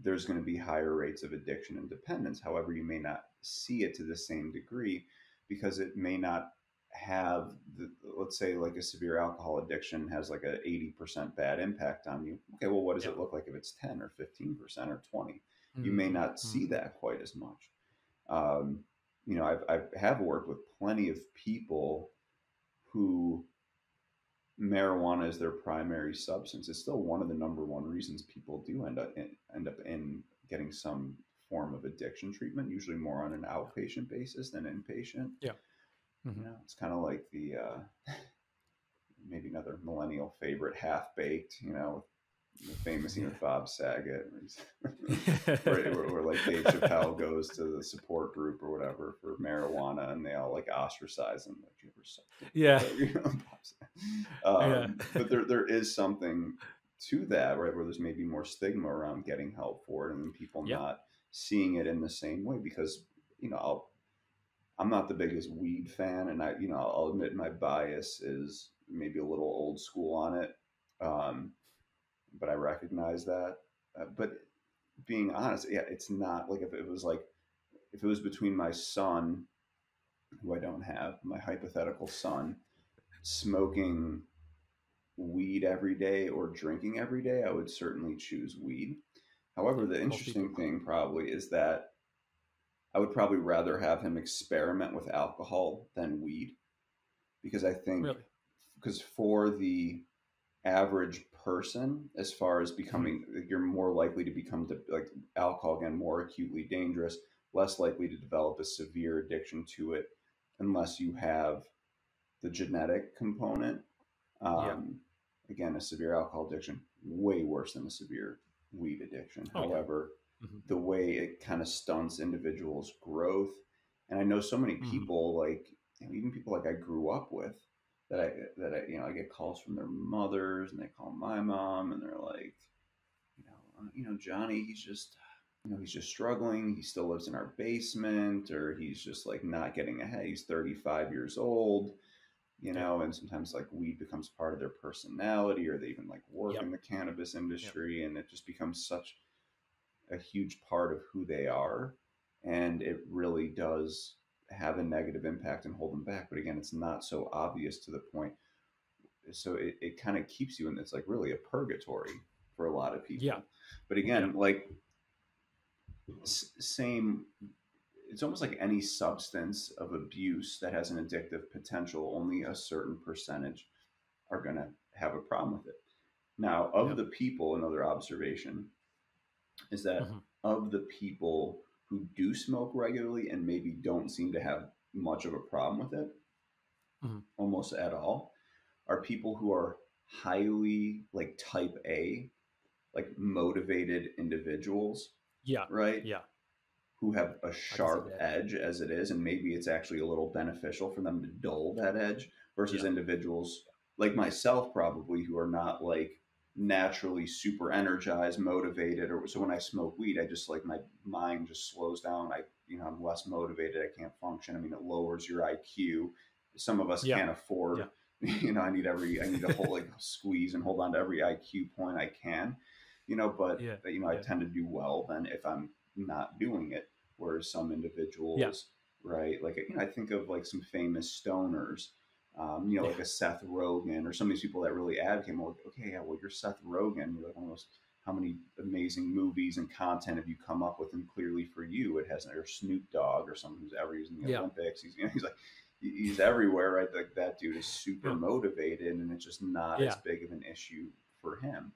there's going to be higher rates of addiction and dependence. However, you may not see it to the same degree because it may not have the, let's say like a severe alcohol addiction has like a 80% bad impact on you. Okay, well, what does Yeah. it look like if it's 10 or 15% or 20? You may Hmm. not see Hmm. that quite as much. Um, I've have worked with plenty of people who marijuana is their primary substance. It's still one of the number one reasons people do end up in getting some form of addiction treatment, usually more on an Yeah. outpatient basis than inpatient. Yeah. Hmm. It's kind of like the maybe another millennial favorite, Half Baked. The famous scene Yeah. with Bob Saget, where like Dave Chappelle goes to the support group or whatever for marijuana, and they all like ostracize him. Like, you ever sucked Yeah. it? Yeah. But there is something to that, right? Where there's maybe more stigma around getting help for it, and then people Yeah. not seeing it in the same way because I'm not the biggest weed fan, and I'll admit my bias is maybe a little old school on it. Um, but I recognize that. But being honest, yeah, it's not like if it was between my son, who I don't have, my hypothetical son, smoking weed every day or drinking every day, I would certainly choose weed. Yeah. However, the Most people. interesting thing probably is that I would probably rather have him experiment with alcohol than weed because I think Really. because for the average person, as far as Hmm. becoming, you're more likely to become like alcohol again, more acutely dangerous, less likely to develop a severe addiction to it unless you have the genetic component. Yeah. um, Again, a severe alcohol addiction way worse than a severe weed addiction. Oh yeah. However, Hmm. the way it kind of stunts individuals growth, and I know so many Hmm. people, like even people like I grew up with, that I get calls from their mothers, and they call my mom, and they're like, Johnny, he's just struggling. He still lives in our basement, or he's just like not getting ahead. He's 35 years old, Yeah. and sometimes like weed becomes part of their personality, or they even like work Yep. in the cannabis Yep. industry, and it just becomes such a huge part of who they are. And it really does have a negative impact and hold them back. But again, it's not so obvious to the point. So it kind of keeps you in, it's like really a purgatory for a lot of Yeah. people. But Yeah. again, like same, it's almost like any substance of abuse that has an addictive potential, only a certain percentage are going to have a problem with it. Now, of Yep. the people, another observation is that Hmm. of the people who do smoke regularly and maybe don't seem to have much of a problem with it, Hmm. almost at all, are people who are highly like type A, like motivated individuals, Yeah. right? Yeah. Who have a I can see sharp that. edge as it is, and maybe it's actually a little beneficial for them to dull that edge versus Yeah. individuals like myself, probably, who are not like naturally super energized, motivated. Or so when I smoke weed, I just like my mind just slows down. I'm less motivated. I can't function. I mean, it lowers your IQ. Some of us Yeah. can't afford. Yeah. I need to hold like squeeze and hold on to every IQ point I can. But Yeah. I Yeah. tend to do well then if I'm not doing it. Whereas some Yeah. individuals, right, like I think of like some famous stoners, Yeah. like a Seth Rogen or some of these people that really advocate. Well, okay, yeah, well, you're Seth Rogen. You're like one of those. How many amazing movies and content have you come up with? And clearly for you, it hasn't. Or Snoop Dogg or someone who's ever using the Yeah. Olympics. He's like he's everywhere, right? Like that dude is super Yeah. motivated, and it's just not as Yeah. big of an issue for him.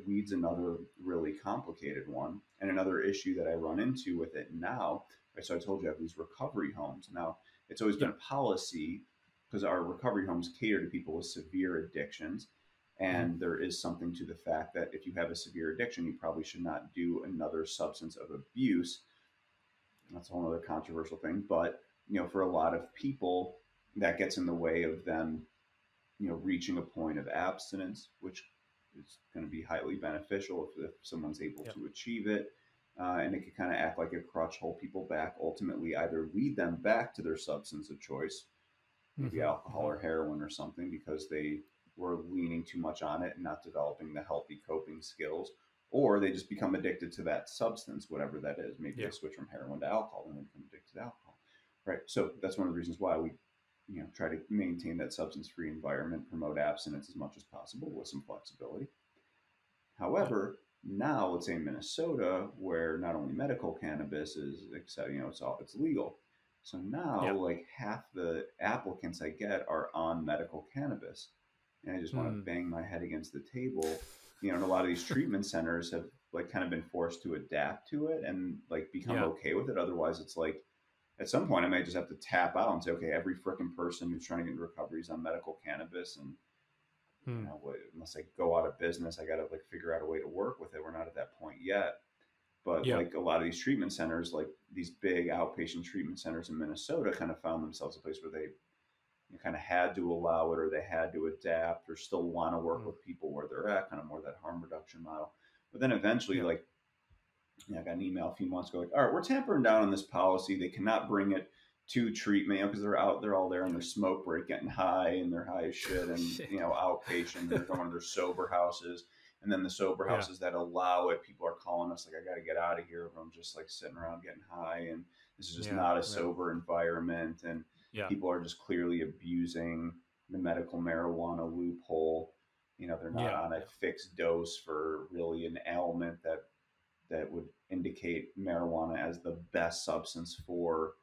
Weed's another really complicated one, and another issue that I run into with it now. Right, so I told you I have these recovery homes. Now it's always been Yeah. a policy because our recovery homes cater to people with severe addictions, Hmm. and there is something to the fact that if you have a severe addiction, you probably should not do another substance of abuse. That's a whole other controversial thing, but for a lot of people, that gets in the way of them, reaching a point of abstinence, which is going to be highly beneficial if someone's able Yep. to achieve it. And it can kind of act like a crutch, hold people back, ultimately either lead them back to their substance of choice, maybe Hmm. alcohol Hmm. or heroin or something, because they were leaning too much on it and not developing the healthy coping skills. Or they just become addicted to that substance, whatever that is. Maybe they Yeah. switch from heroin to alcohol and they become addicted to alcohol. Right. So that's one of the reasons why we, try to maintain that substance-free environment, promote abstinence as much as possible with some flexibility. Yeah. However, now let's say in Minnesota, where not only medical cannabis is except it's legal. So now Yeah. like half the applicants I get are on medical cannabis. And I just want to Mm. bang my head against the table. And a lot of these treatment centers have like kind of been forced to adapt to it and like become Yeah. okay with it. Otherwise it's like at some point I might just have to tap out and say, okay, every freaking person who's trying to get into recovery is on medical cannabis, and Mm. unless I go out of business, I got to like figure out a way to work with it. We're not at that point yet. But Yeah. like a lot of these treatment centers, like these big outpatient treatment centers in Minnesota, kind of found themselves a place where they kind of had to allow it, or they had to adapt, or still want to work Mm. with people where they're at, kind of more that harm reduction model. But then eventually, Yeah. like, I got an email a few months ago, like, all right, we're tampering down on this policy. They cannot bring it to treatment, because they're all there in their smoke break, getting high, and they're high as shit, and Shit. outpatient, and they're going to their sober houses, and then the sober Yeah. houses that allow it, people are calling us like, I got to get out of here. Everyone's just like sitting around getting high, and this is just Yeah. not a Yeah. sober environment, and Yeah. people are just clearly abusing the medical marijuana loophole. They're not Yeah. on a Yeah. fixed dose for really an ailment that would indicate marijuana as the best substance for,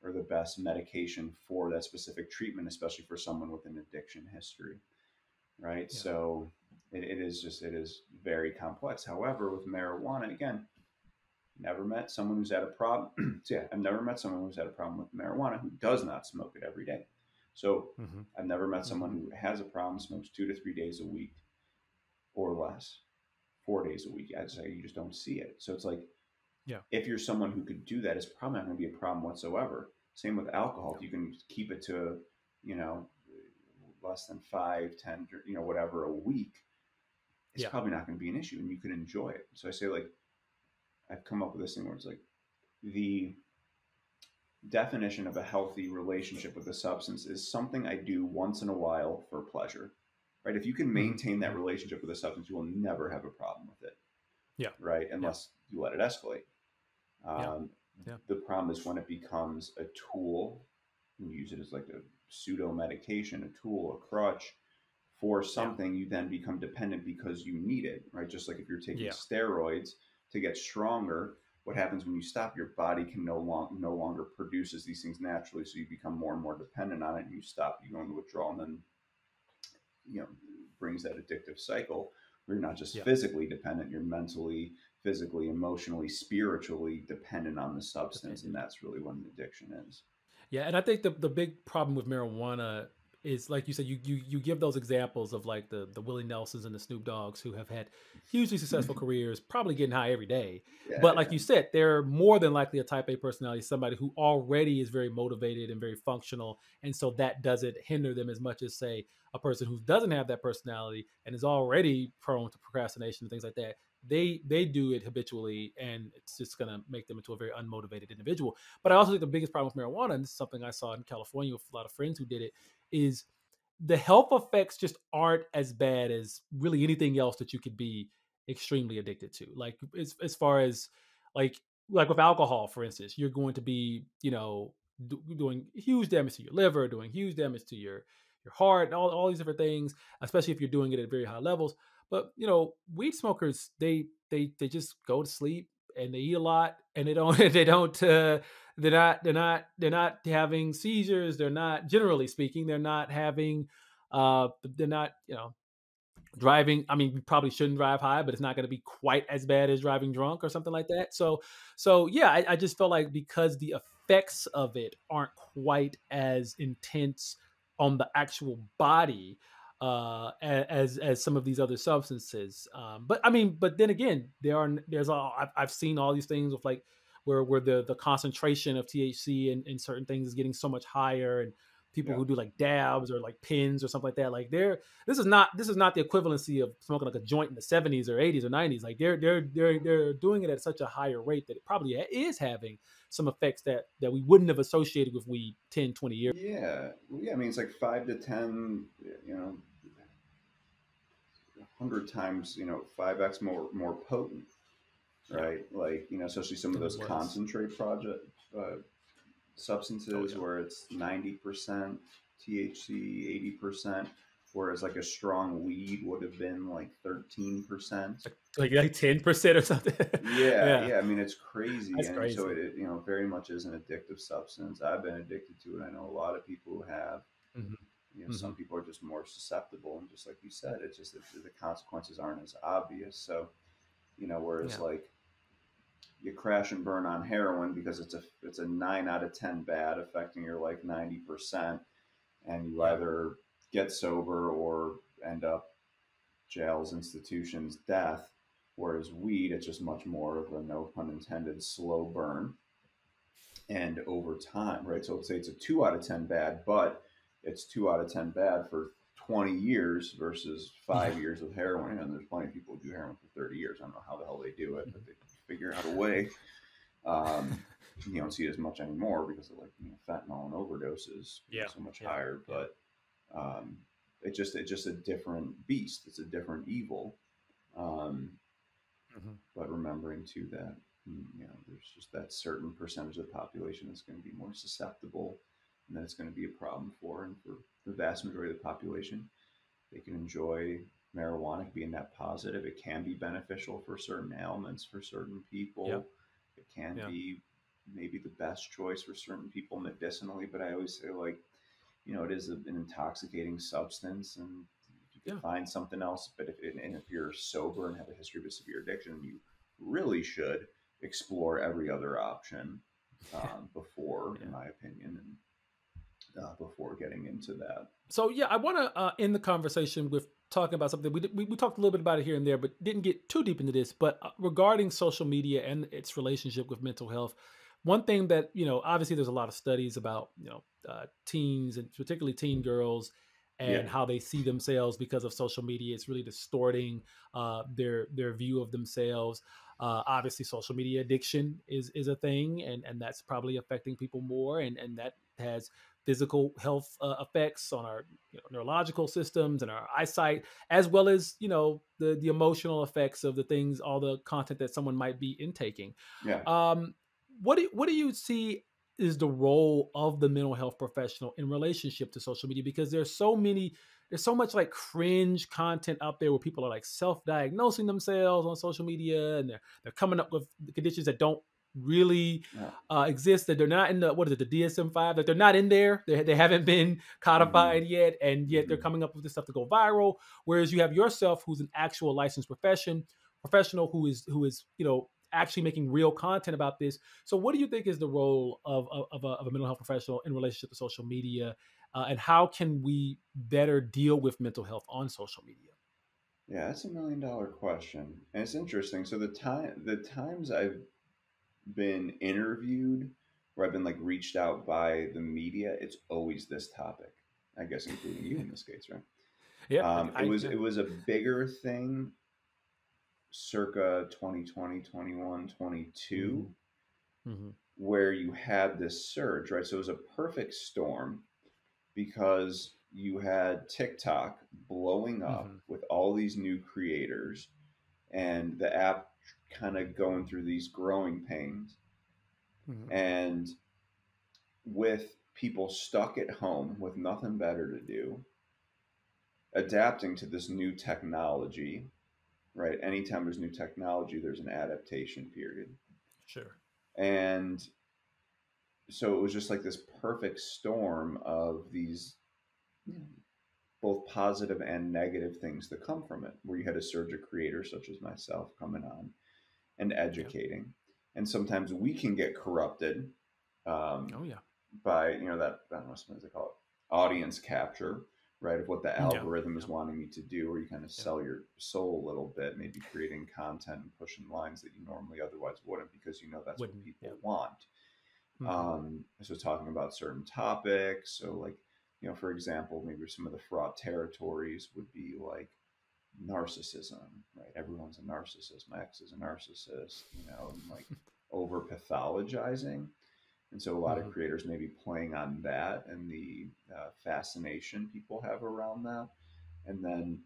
or the best medication for that specific treatment, especially for someone with an addiction history, right? Yeah. So it is very complex. However, with marijuana, again, never met someone who's had a problem. So yeah, I've never met someone who's had a problem with marijuana who does not smoke it every day. So Hmm. I've never met someone Hmm. who has a problem, smokes 2 to 3 days a week or less, 4 days a week. I just say you just don't see it. So it's like, Yeah. if you're someone who could do that, it's probably not going to be a problem whatsoever. Same with alcohol. Yeah. If you can keep it to, you know, less than 5, 10, whatever a week, it's Yeah. probably not going to be an issue, and you can enjoy it. So I say, like, I've come up with this thing where it's like the definition of a healthy relationship with a substance is something I do once in a while for pleasure, right? If you can Hmm. maintain that Hmm. relationship with a substance, you will never have a problem with it, Yeah. right? Yeah. Unless you let it escalate. Yeah. Um, Yeah. the problem is when it becomes a tool, you use it as like a pseudo medication, a tool, a crutch for Yeah. something, you then become dependent because you need it, right? Just like if you're taking Yeah. steroids to get stronger, what happens when you stop? Your body can no longer produces these things naturally, so you become more and more dependent on it, and you stop, you go into withdrawal, and then you know brings that addictive cycle where you're not just Yeah. physically dependent, you're mentally, physically, emotionally, spiritually dependent on the substance, and Dependent. that's really what an addiction is. Yeah, and I think the big problem with marijuana is, like you said, you give those examples of like the Willie Nelsons and the Snoop Dogs who have had hugely successful careers, probably getting high every day. Yeah, But like you said, they're more than likely a type A personality, somebody who already is very motivated and very functional, and so that doesn't hinder them as much as say a person who doesn't have that personality and is already prone to procrastination and things like that. They do it habitually, and it's just gonna make them into a very unmotivated individual. But I also think the biggest problem with marijuana, and this is something I saw in California with a lot of friends who did it, is the health effects just aren't as bad as really anything else that you could be extremely addicted to. Like as far as like like with alcohol, for instance, you're going to be, doing huge damage to your liver, doing huge damage to your heart, and all these different things, especially if you're doing it at very high levels. But weed smokers, they just go to sleep and they eat a lot, and they don't they don't they're not having seizures. They're not, generally speaking, they're not having they're not driving. I mean, you probably shouldn't drive high, but it's not going to be quite as bad as driving drunk or something like that. So yeah, I just felt like because the effects of it aren't quite as intense on the actual body as some of these other substances. But I mean, but then again, there's all I've seen all these things with like where the concentration of THC in certain things is getting so much higher, and people Yeah. who do like dabs or like pins or something like that, like this is not the equivalency of smoking like a joint in the 70s or 80s or 90s. Like they're doing it at such a higher rate that it probably is having some effects that we wouldn't have associated with weed 10, 20 years. Yeah. Well, yeah. I mean, it's like 5 to 10, 100 times, 5x more potent, Yeah. right? Like, especially some of Than it those was. concentrate uh, Oh substances yeah. where it's 90% THC, 80%, whereas like a strong weed would have been like 13%. Like 10% or something. Yeah, Yeah. yeah. I mean, it's crazy, That's and so crazy. it very much is an addictive substance. I've been addicted to it. I know a lot of people who have. Hmm. Some Hmm. people are just more susceptible, and just like you said, it's just that the consequences aren't as obvious. So, whereas Yeah. like you crash and burn on heroin because it's a 9 out of 10 bad, affecting your life 90%, and you Yeah. either get sober or end up jails, institutions, death. Whereas weed, it's just much more of a, no pun intended, slow burn and over time, right? So let's say it's a 2 out of 10 bad, but it's 2 out of 10 bad for 20 years versus Yeah. 5 years of heroin. And there's plenty of people who do heroin for 30 years. I don't know how the hell they do it, but Mhm. they figure out a way. Um, you don't see it as much anymore because of like fentanyl and overdoses being Yeah. so much Yeah. higher. Yeah. But um, it's just a different beast. It's a different evil. Um, Hmm. but remembering too that there's just that certain percentage of the population that's going to be more susceptible, and that it's going to be a problem for. And for the vast majority of the population, they can enjoy marijuana, it can be a net positive. It can be beneficial for certain ailments for certain Yeah. people. It can Yeah. be maybe the best choice for certain people medicinally. But I always say, like, it is an intoxicating substance, and you could Yeah. find something else. But if you're sober and have a history of a severe addiction, you really should explore every other option before, in Yeah. my opinion, and before getting into that. So yeah, I want to end the conversation with talking about something we talked a little bit about it here and there, but didn't get too deep into this. But regarding social media and its relationship with mental health, one thing that obviously there's a lot of studies about teens and particularly teen girls Yeah, and how they see themselves because of social media. It's really distorting their view of themselves. Obviously, social media addiction is a thing, and that's probably affecting people more, and that has physical health effects on our neurological systems and our eyesight, as well as the emotional effects of the things, all the content that someone might be intaking. yeah. Um, what do you see is the role of the mental health professional in relationship to social media? Because there's so much like cringe content out there where people are like self-diagnosing themselves on social media, and they're coming up with conditions that don't really Yeah. exist, that they're not in the what is it, the DSM-5, that they're not in there, they haven't been Mm-hmm. codified yet, and yet they're Mm-hmm. coming up with this stuff to go viral. Whereas you have yourself, who's an actual licensed professional, who is actually making real content about this. So what do you think is the role of a mental health professional in relationship to social media, and how can we better deal with mental health on social media? Yeah, that's $1 million question, and it's interesting. So the times I've been interviewed where I've been like reached out by the media, it's always this topic. I guess including you in this case, right? Yeah, It was yeah. it was a bigger thing circa 2020, 21, 22, Hmm. Hmm. where you had this surge, right? So it was a perfect storm because you had TikTok blowing up Hmm. with all these new creators and the app kind of going through these growing pains. Hmm. And with people stuck at home with nothing better to do, adapting to this new technology, right? Anytime there's new technology, there's an adaptation period. Sure. And so it was just like this perfect storm of these, you know, both positive and negative things that come from it, where you had a surge of creators such as myself coming on and Yeah. educating. And sometimes we can get corrupted um, Oh yeah. by, that, I don't know, sometimes they call it audience capture, right? Of what the Yeah. algorithm is Yeah. wanting me to do, or you kind of Yeah. sell your soul a little bit, maybe creating content and pushing lines that you normally otherwise wouldn't because you know that's what Wouldn't. Yeah. people want. Hmm. So talking about certain topics, so like, for example, maybe some of the fraught territories would be like narcissism, right? Everyone's a narcissist. My ex is a narcissist, and like over pathologizing. And so a lot of Hmm. creators may be playing on that and the fascination people have around that. And then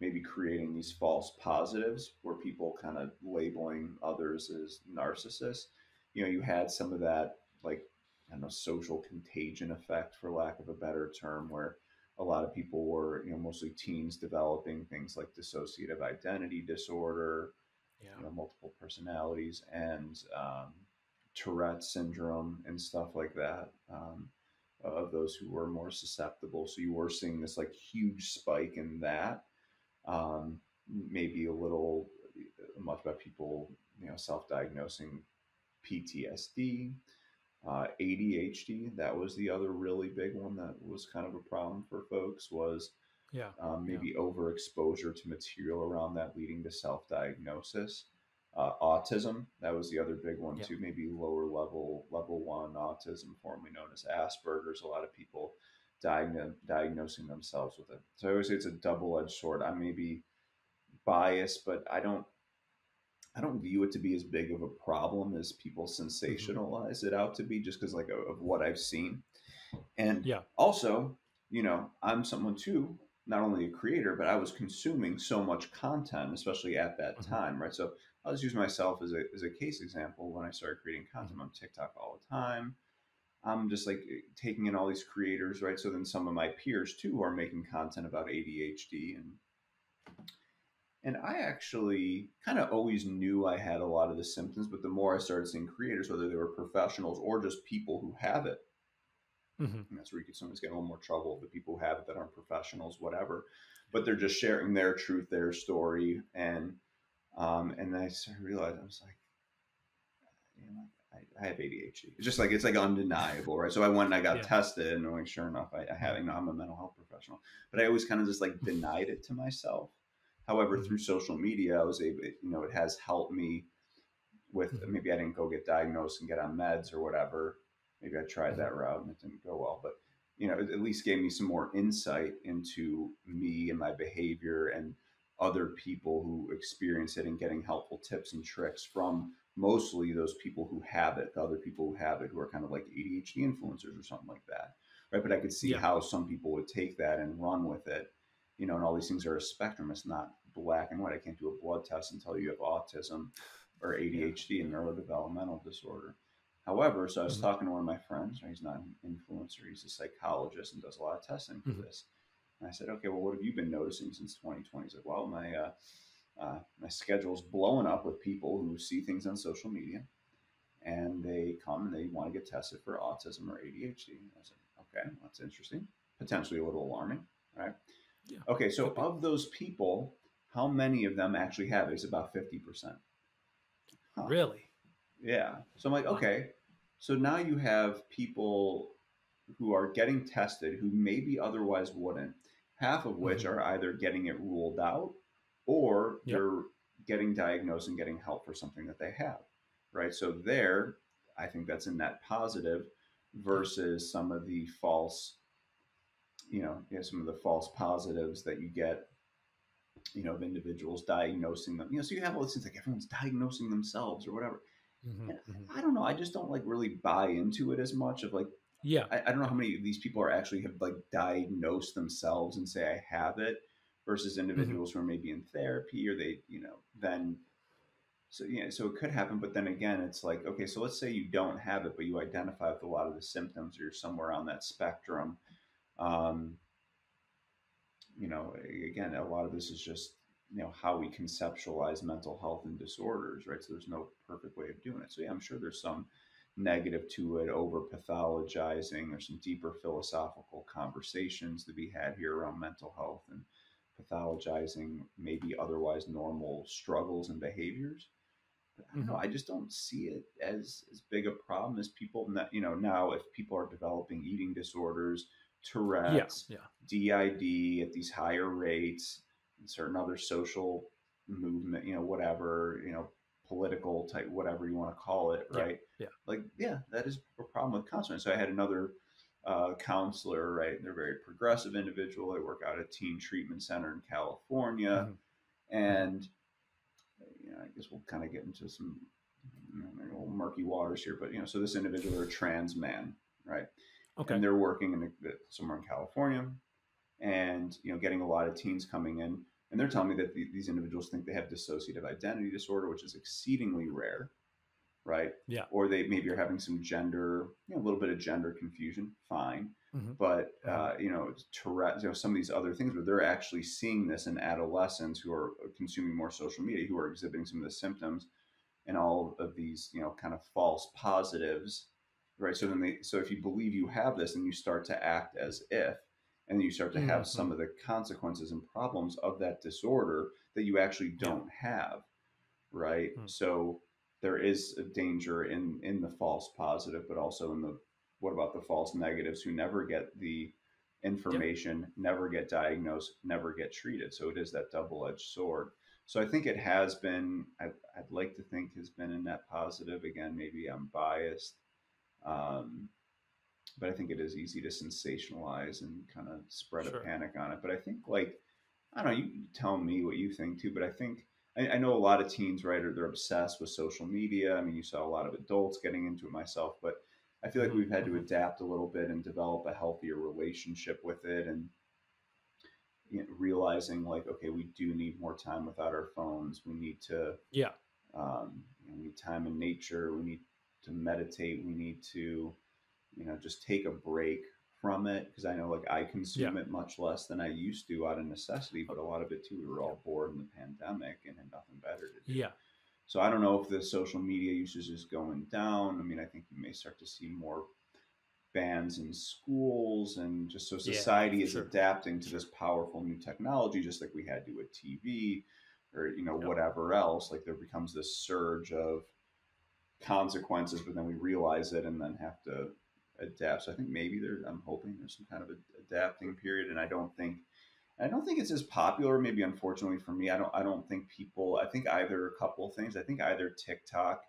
maybe creating these false positives where people kind of labeling others as narcissists. You had some of that, like, I don't know, social contagion effect, for lack of a better term, where a lot of people were, mostly teens, developing things like dissociative identity disorder, Yeah. multiple personalities, and Tourette syndrome and stuff like that. Of those who were more susceptible. So you were seeing this like huge spike in that. Maybe a little much about people, self-diagnosing PTSD, ADHD. That was the other really big one that was kind of a problem for folks. Was Yeah. Yeah. maybe overexposure to material around that, leading to self-diagnosis. Autism, that was the other big one Yeah. too. Maybe lower level one autism, formerly known as Asperger's. A lot of people diagnosing themselves with it. So I always say it's a double-edged sword. I may be biased, but I don't view it to be as big of a problem as people Hmm. sensationalize it out to be, just because like of what I've seen. And Yeah. also, I'm someone too, not only a creator, but I was consuming so much content, especially at that Hmm. time, right? So I'll just use myself as a case example. When I started creating content Hmm. on TikTok all the time, I'm just like taking in all these creators, right? So then some of my peers too are making content about ADHD, and I actually kind of always knew I had a lot of the symptoms, but the more I started seeing creators, whether they were professionals or just people who have it, Hmm. and that's where you could sometimes get a little more trouble, the people who have it that aren't professionals, whatever, but they're just sharing their truth, their story, and then I started to realize, I was like, I have ADHD. It's like undeniable, right? So I went and I got Yeah. tested, and like, sure enough, I have. I'm a mental health professional, but I always kind of just like denied it to myself. However, Hmm. through social media, I was able, it has helped me with, Hmm. maybe I didn't go get diagnosed and get on meds or whatever. Maybe I tried Hmm. that route and it didn't go well, but it at least gave me some more insight into me and my behavior and other people who experience it, and getting helpful tips and tricks from mostly those people who have it, the other people who have it, who are kind of like ADHD influencers or something like that. Right. But I could see Yeah. how some people would take that and run with it, and all these things are a spectrum. It's not black and white. I can't do a blood test and tell you have autism or Yeah. ADHD and Yeah. neurodevelopmental disorder. However, so I was Hmm. talking to one of my friends, right? He's not an influencer, he's a psychologist and does a lot of testing for Hmm. this. And I said, okay, well, what have you been noticing since 2020? He's like, well, my schedule's blowing up with people who see things on social media, and they come and they want to get tested for autism or ADHD. And I said, okay, well, that's interesting, potentially a little alarming, right? Yeah. Okay, so Could be. of those people, how many of them actually have it? It's about 50%. Huh. Really? Yeah. So I'm like, Wow. okay. So now you have people who are getting tested who maybe otherwise wouldn't, half of which Hmm. are either getting it ruled out or Yep. they're getting diagnosed and getting help for something that they have. Right. So there, I think that's a net positive Yeah. versus some of the false, some of the false positives that you get, of individuals diagnosing them. So you have all these things like everyone's diagnosing themselves or whatever. Hmm. And Hmm. I don't know. I just don't like really buy into it as much. Of like, Yeah. I don't know Yeah. how many of these people are actually have like diagnosed themselves and say I have it, versus Hmm. individuals who are maybe in therapy, or they, then so so it could happen. But then again, it's like, okay, so let's say you don't have it, but you identify with a lot of the symptoms, or you're somewhere on that spectrum. Um, again, a lot of this is just, how we conceptualize mental health and disorders, right? So there's no perfect way of doing it. So yeah, I'm sure there's some negative to it, over pathologizing. There's some deeper philosophical conversations to be had here around mental health and pathologizing maybe otherwise normal struggles and behaviors. But I don't know. Hmm. I just don't see it as big a problem as people. Now, if people are developing eating disorders, Yeah, Tourette's, yeah, DID at these higher rates, and certain other social movement, whatever, political type, whatever you want to call it, yeah, right? yeah. Like, yeah, that is a problem with counseling. So I had another counselor, right? They're a very progressive individual. They work out at a teen treatment center in California. Hmm. Hmm. And, I guess we'll kind of get into some little murky waters here, but, so this individual, they're a trans man, right? And Okay. they're working somewhere in California, and getting a lot of teens coming in, and they're telling me that these individuals think they have dissociative identity disorder, which is exceedingly rare, right? Yeah. Or they maybe are having some gender, a little bit of gender confusion, fine. Hmm. But Hmm. Tourette, some of these other things where they're actually seeing this in adolescents who are consuming more social media, who are exhibiting some of the symptoms and all of these, kind of false positives, right? So if you believe you have this, and you start to act as if, and then you start to have some Hmm. of the consequences and problems of that disorder that you actually Yeah. don't have, right? Mm. So there is a danger in the false positive, but also in the what about the false negatives who never get the Yep. information, never get diagnosed, never get treated. So it is that double-edged sword. So I think it has been. I'd like to think has been a net positive. Again, maybe I'm biased, um, but I think it is easy to sensationalize and kind of spread a Sure. panic on it. But I think, like, I don't know, you tell me what you think too, but I think I know a lot of teens, right, they're obsessed with social media. I mean, you saw a lot of adults getting into it, myself, but I feel like Hmm. we've had to Hmm. adapt a little bit and develop a healthier relationship with it, and realizing, like, okay, we do need more time without our phones. We need to Yeah. we need time in nature. We need to meditate. We need to just take a break from it, because I know, like, I Yeah. consume it much less than I used to out of necessity, Oh, but a lot of it too, we were yeah. all bored in the pandemic and had nothing better to do. Yeah. So I don't know if the social media usage is going down. I mean, I think you may start to see more bans in schools, and just so Yeah. society For is sure. adapting to this Sure. powerful new technology, just like we had to with TV or Yep. whatever else. Like, there becomes this surge of consequences, but then we realize it and then have to adapt. So I think maybe I'm hoping there's some kind of adapting period, and I don't think it's as popular. Maybe, unfortunately for me, I don't think people. I think either a couple of things. I think either TikTok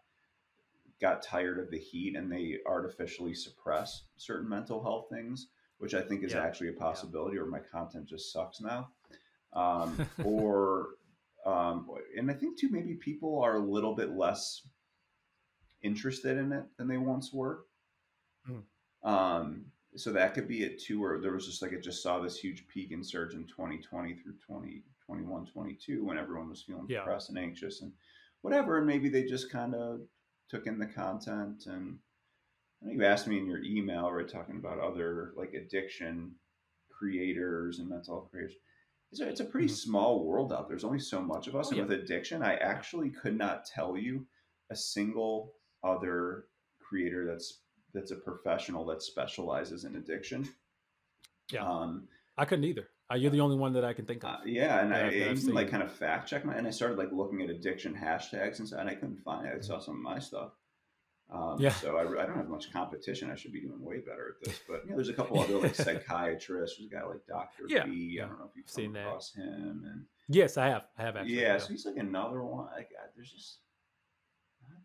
got tired of the heat and they artificially suppress certain mental health things, which I think is Yeah. actually a Yeah. possibility, or my content just sucks now. Or and I think too, maybe people are a little bit less interested in it than they once were. Mm. So that could be it too, where there was just, like, it just saw this huge peak in surge in 2020 through 2021, 22, when everyone was feeling Yeah. depressed and anxious and whatever. And maybe they just kind of took in the content. And I know you asked me in your email, right, talking about other, like, addiction creators and mental health creators. It's a pretty Hmm. small world out there. There's only so much of us. Oh And yeah. with addiction, I Yeah. actually could not tell you a single other creator that's a professional that specializes in addiction. Yeah. Um, I couldn't either. You're the only one that I can think of yeah, and I that I've even, like, seen. kind of fact check and I started, like, looking at addiction hashtags and stuff, and I couldn't find it. I Mhm. saw some of my stuff. Yeah. So I don't have much competition. I should be doing way better at this. But there's a couple other, like, psychiatrists. There's a guy like Dr. Yeah. B. I Yeah. don't know if you've I've come seen that. across him. And Yes, I have. I have actually. yeah, Yeah. so he's like another one. Like, there's just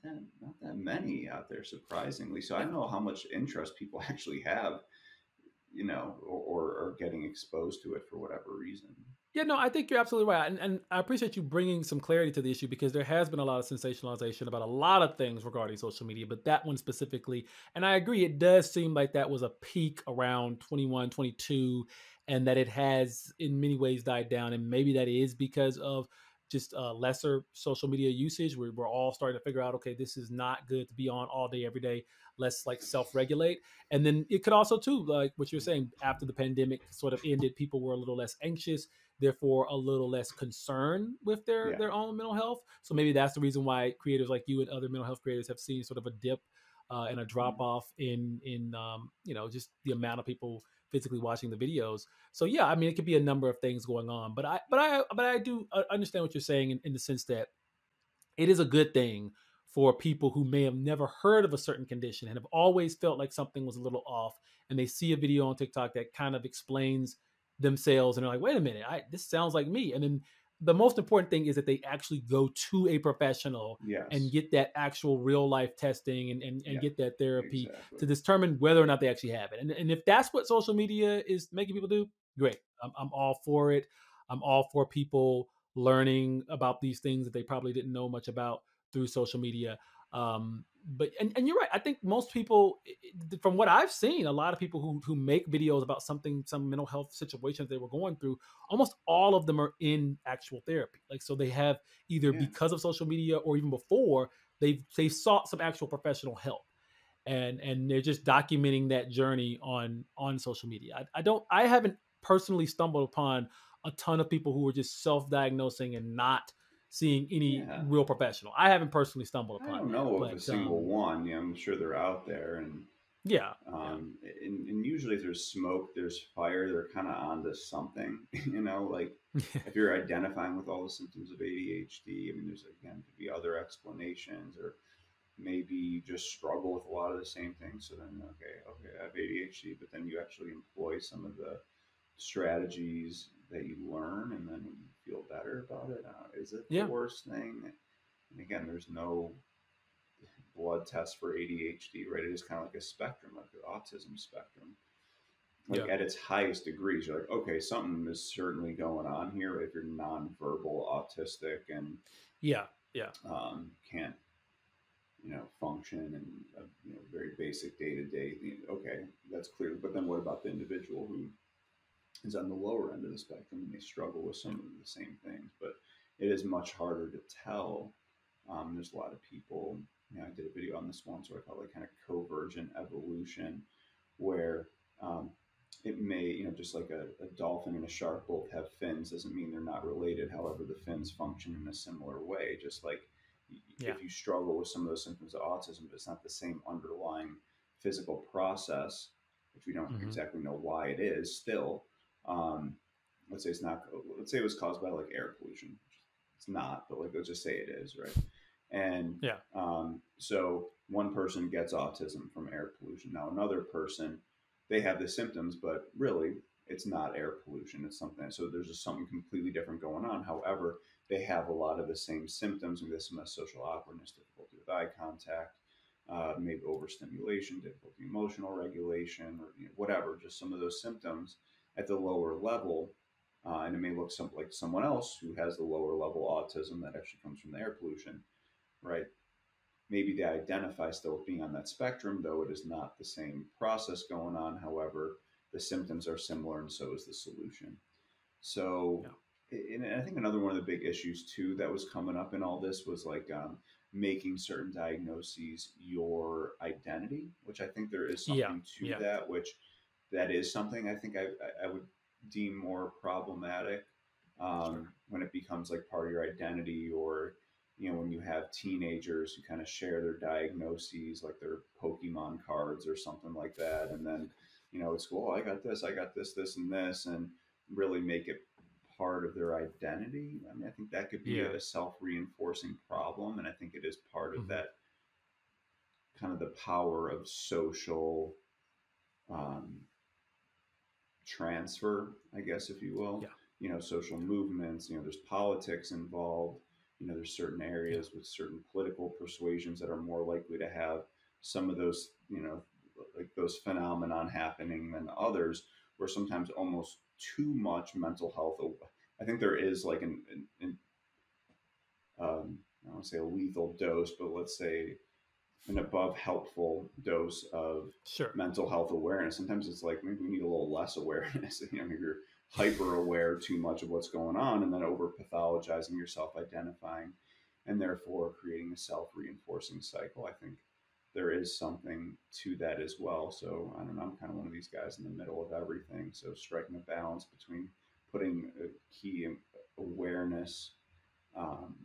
not that many out there, surprisingly. So I Yeah. don't know how much interest people actually have, or are getting exposed to it for whatever reason. Yeah, no, I think you're absolutely right. And I appreciate you bringing some clarity to the issue because there has been a lot of sensationalization about a lot of things regarding social media, but that one specifically. And I agree, it does seem like that was a peak around 21, 22, and that it has in many ways died down. And maybe that is because of just lesser social media usage. We're all starting to figure out, okay, this is not good to be on all day, every day. Let's like self regulate. And then it could also, too, like what you're saying, after the pandemic sort of ended, people were a little less anxious, therefore a little less concerned with their Yeah. their own mental health. So maybe that's the reason why creators like you and other mental health creators have seen sort of a dip and a Yeah. drop off in just the amount of people physically watching the videos. So yeah, I mean it could be a number of things going on, but I do understand what you're saying in the sense that it is a good thing for people who may have never heard of a certain condition and have always felt like something was a little off, and they see a video on TikTok that kind of explains themselves, and they're like, "Wait a minute, this sounds like me." And then the most important thing is that they actually go to a professional and Yes. get that actual real life testing, and Yeah. get that therapy Exactly. to determine whether or not they actually have it. And if that's what social media is making people do, great. I'm all for it. I'm all for people learning about these things that they probably didn't know much about through social media. But and you're right. I think most people, from what I've seen, a lot of people who make videos about something, some mental health situations they were going through, almost all of them are in actual therapy. Like, so they have either Yeah. because of social media or even before, they've sought some actual professional help, and they're just documenting that journey on social media. I haven't personally stumbled upon a ton of people who are just self-diagnosing and not seeing any Yeah. real professional. I haven't personally stumbled I upon don't that, know of a but single one. Yeah, I'm sure they're out there, and yeah, yeah, um, and usually if there's smoke, there's fire. They're kind of onto something, Like if you're identifying with all the symptoms of ADHD, I mean, there's again could be other explanations, or maybe you just struggle with a lot of the same things. So then, okay, I have ADHD, but then you actually employ some of the strategies that you learn, and then you feel better about it. Is it the yeah, worst thing? And again, there's no blood test for ADHD, right? It is kind of like a spectrum, like the autism spectrum. Like yeah, at its highest degrees, you're like, okay, something is certainly going on here. If you're nonverbal autistic and yeah, yeah. can't, function and very basic day to day, okay, that's clear. But then what about the individual who is on the lower end of the spectrum and they struggle with some Yeah. of the same things? But it is much harder to tell. There's a lot of people. I did a video on this once where I call it kind of convergent evolution, where um, it may, just like a dolphin and a shark both have fins, doesn't mean they're not related. However, the fins function in a similar way. Just like Yeah. if you struggle with some of those symptoms of autism, but it's not the same underlying physical process, which we don't Hmm. exactly know why it is still. Um, let's say it's not, let's say it was caused by like air pollution. It's not, but like, let's just say it is, right? And Yeah. so one person gets autism from air pollution. Now another person, they have the symptoms, but really it's not air pollution. It's something. So there's just something completely different going on. However, they have a lot of the same symptoms. Maybe some social awkwardness, difficulty with eye contact, maybe overstimulation, difficulty emotional regulation, or whatever. Just some of those symptoms at the lower level. And it may look like someone else who has the lower level autism that actually comes from the air pollution, right? Maybe they identify still with being on that spectrum, though it is not the same process going on. However, the symptoms are similar, and so is the solution. So, Yeah. and I think another one of the big issues too that was coming up in all this was like making certain diagnoses your identity, which I think there is Yeah. something to Yeah. that, which that is something I think I would deem more problematic Sure. when it becomes like part of your identity, or when you have teenagers who kind of share their diagnoses, like their Pokemon cards or something like that, and then it's cool. I got this, and this, and really make it part of their identity. I mean, I think that could be Yeah. a self reinforcing problem, and I think it is part of Hmm. that kind of the power of social um, transfer, I guess, if you will. Yeah. Social movements. There's politics involved. There's certain Yeah. areas with certain political persuasions that are more likely to have some of those, like those phenomenon happening than others, where sometimes almost too much mental health. I think there is like I don't want to say a lethal dose, but let's say an above helpful dose of Sure. mental health awareness. Sometimes it's like maybe we need a little less awareness. Maybe you're hyper aware too much of what's going on, and then over pathologizing yourself, identifying, and therefore creating a self reinforcing cycle. I think there is something to that as well. So I don't know. I'm kind of one of these guys in the middle of everything. So striking a balance between putting a key awareness, um,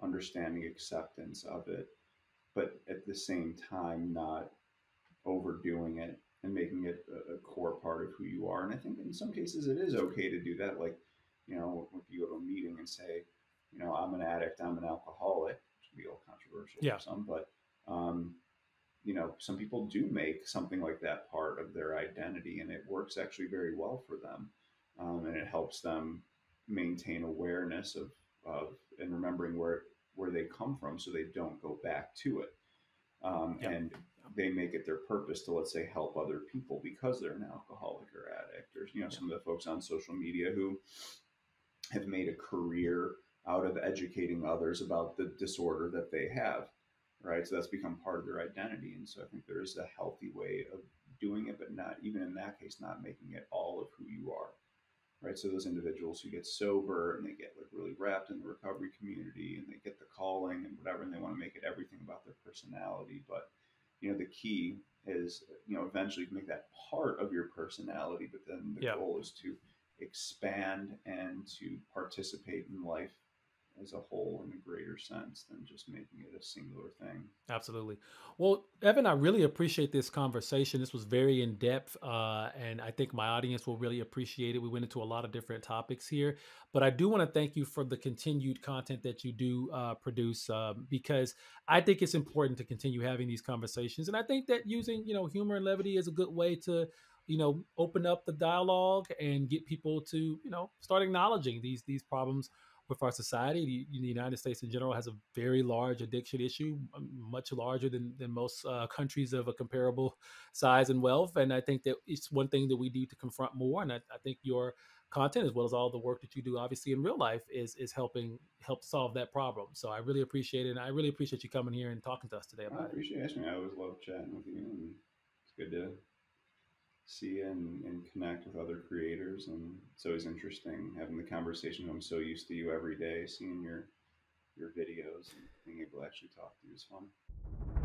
understanding, acceptance of it, but at the same time not overdoing it and making it a core part of who you are. And I think in some cases it is okay to do that. Like, if you go to a meeting and say, I'm an addict, I'm an alcoholic, can be a little controversial Yeah. for some, but um, some people do make something like that part of their identity, and it works actually very well for them, and it helps them maintain awareness of and remembering where they come from, so they don't go back to it. Yeah. And they make it their purpose to, let's say, help other people because they're an alcoholic or addict, or Yeah. some of the folks on social media who have made a career out of educating others about the disorder that they have, right? So that's become part of their identity. And so I think there is a healthy way of doing it, but not even in that case, not making it all of who you are, right? So those individuals who get sober and they get like really wrapped in the recovery community and they get the calling and whatever, and they want to make it everything about their personality. But the key is eventually you can make that part of your personality, but then the Yeah. goal is to expand and to participate in life as a whole in a greater sense than just making it a singular thing. Absolutely. Well, Evan, I really appreciate this conversation. This was very in depth, and I think my audience will really appreciate it. We went into a lot of different topics here, but I do want to thank you for the continued content that you do produce, because I think it's important to continue having these conversations. And I think that using, humor and levity is a good way to, open up the dialogue and get people to, start acknowledging these problems with our society. The United States in general has a very large addiction issue, much larger than most countries of a comparable size and wealth. And I think that it's one thing that we need to confront more. And I think your content, as well as all the work that you do, obviously in real life, is help solve that problem. So I really appreciate it, and I really appreciate you coming here and talking to us today I about it. appreciate it. I always love chatting with you, and it's good to see and connect with other creators. And it's always interesting having the conversation. I'm so used to you every day, seeing your videos and being able to actually talk to you is fun.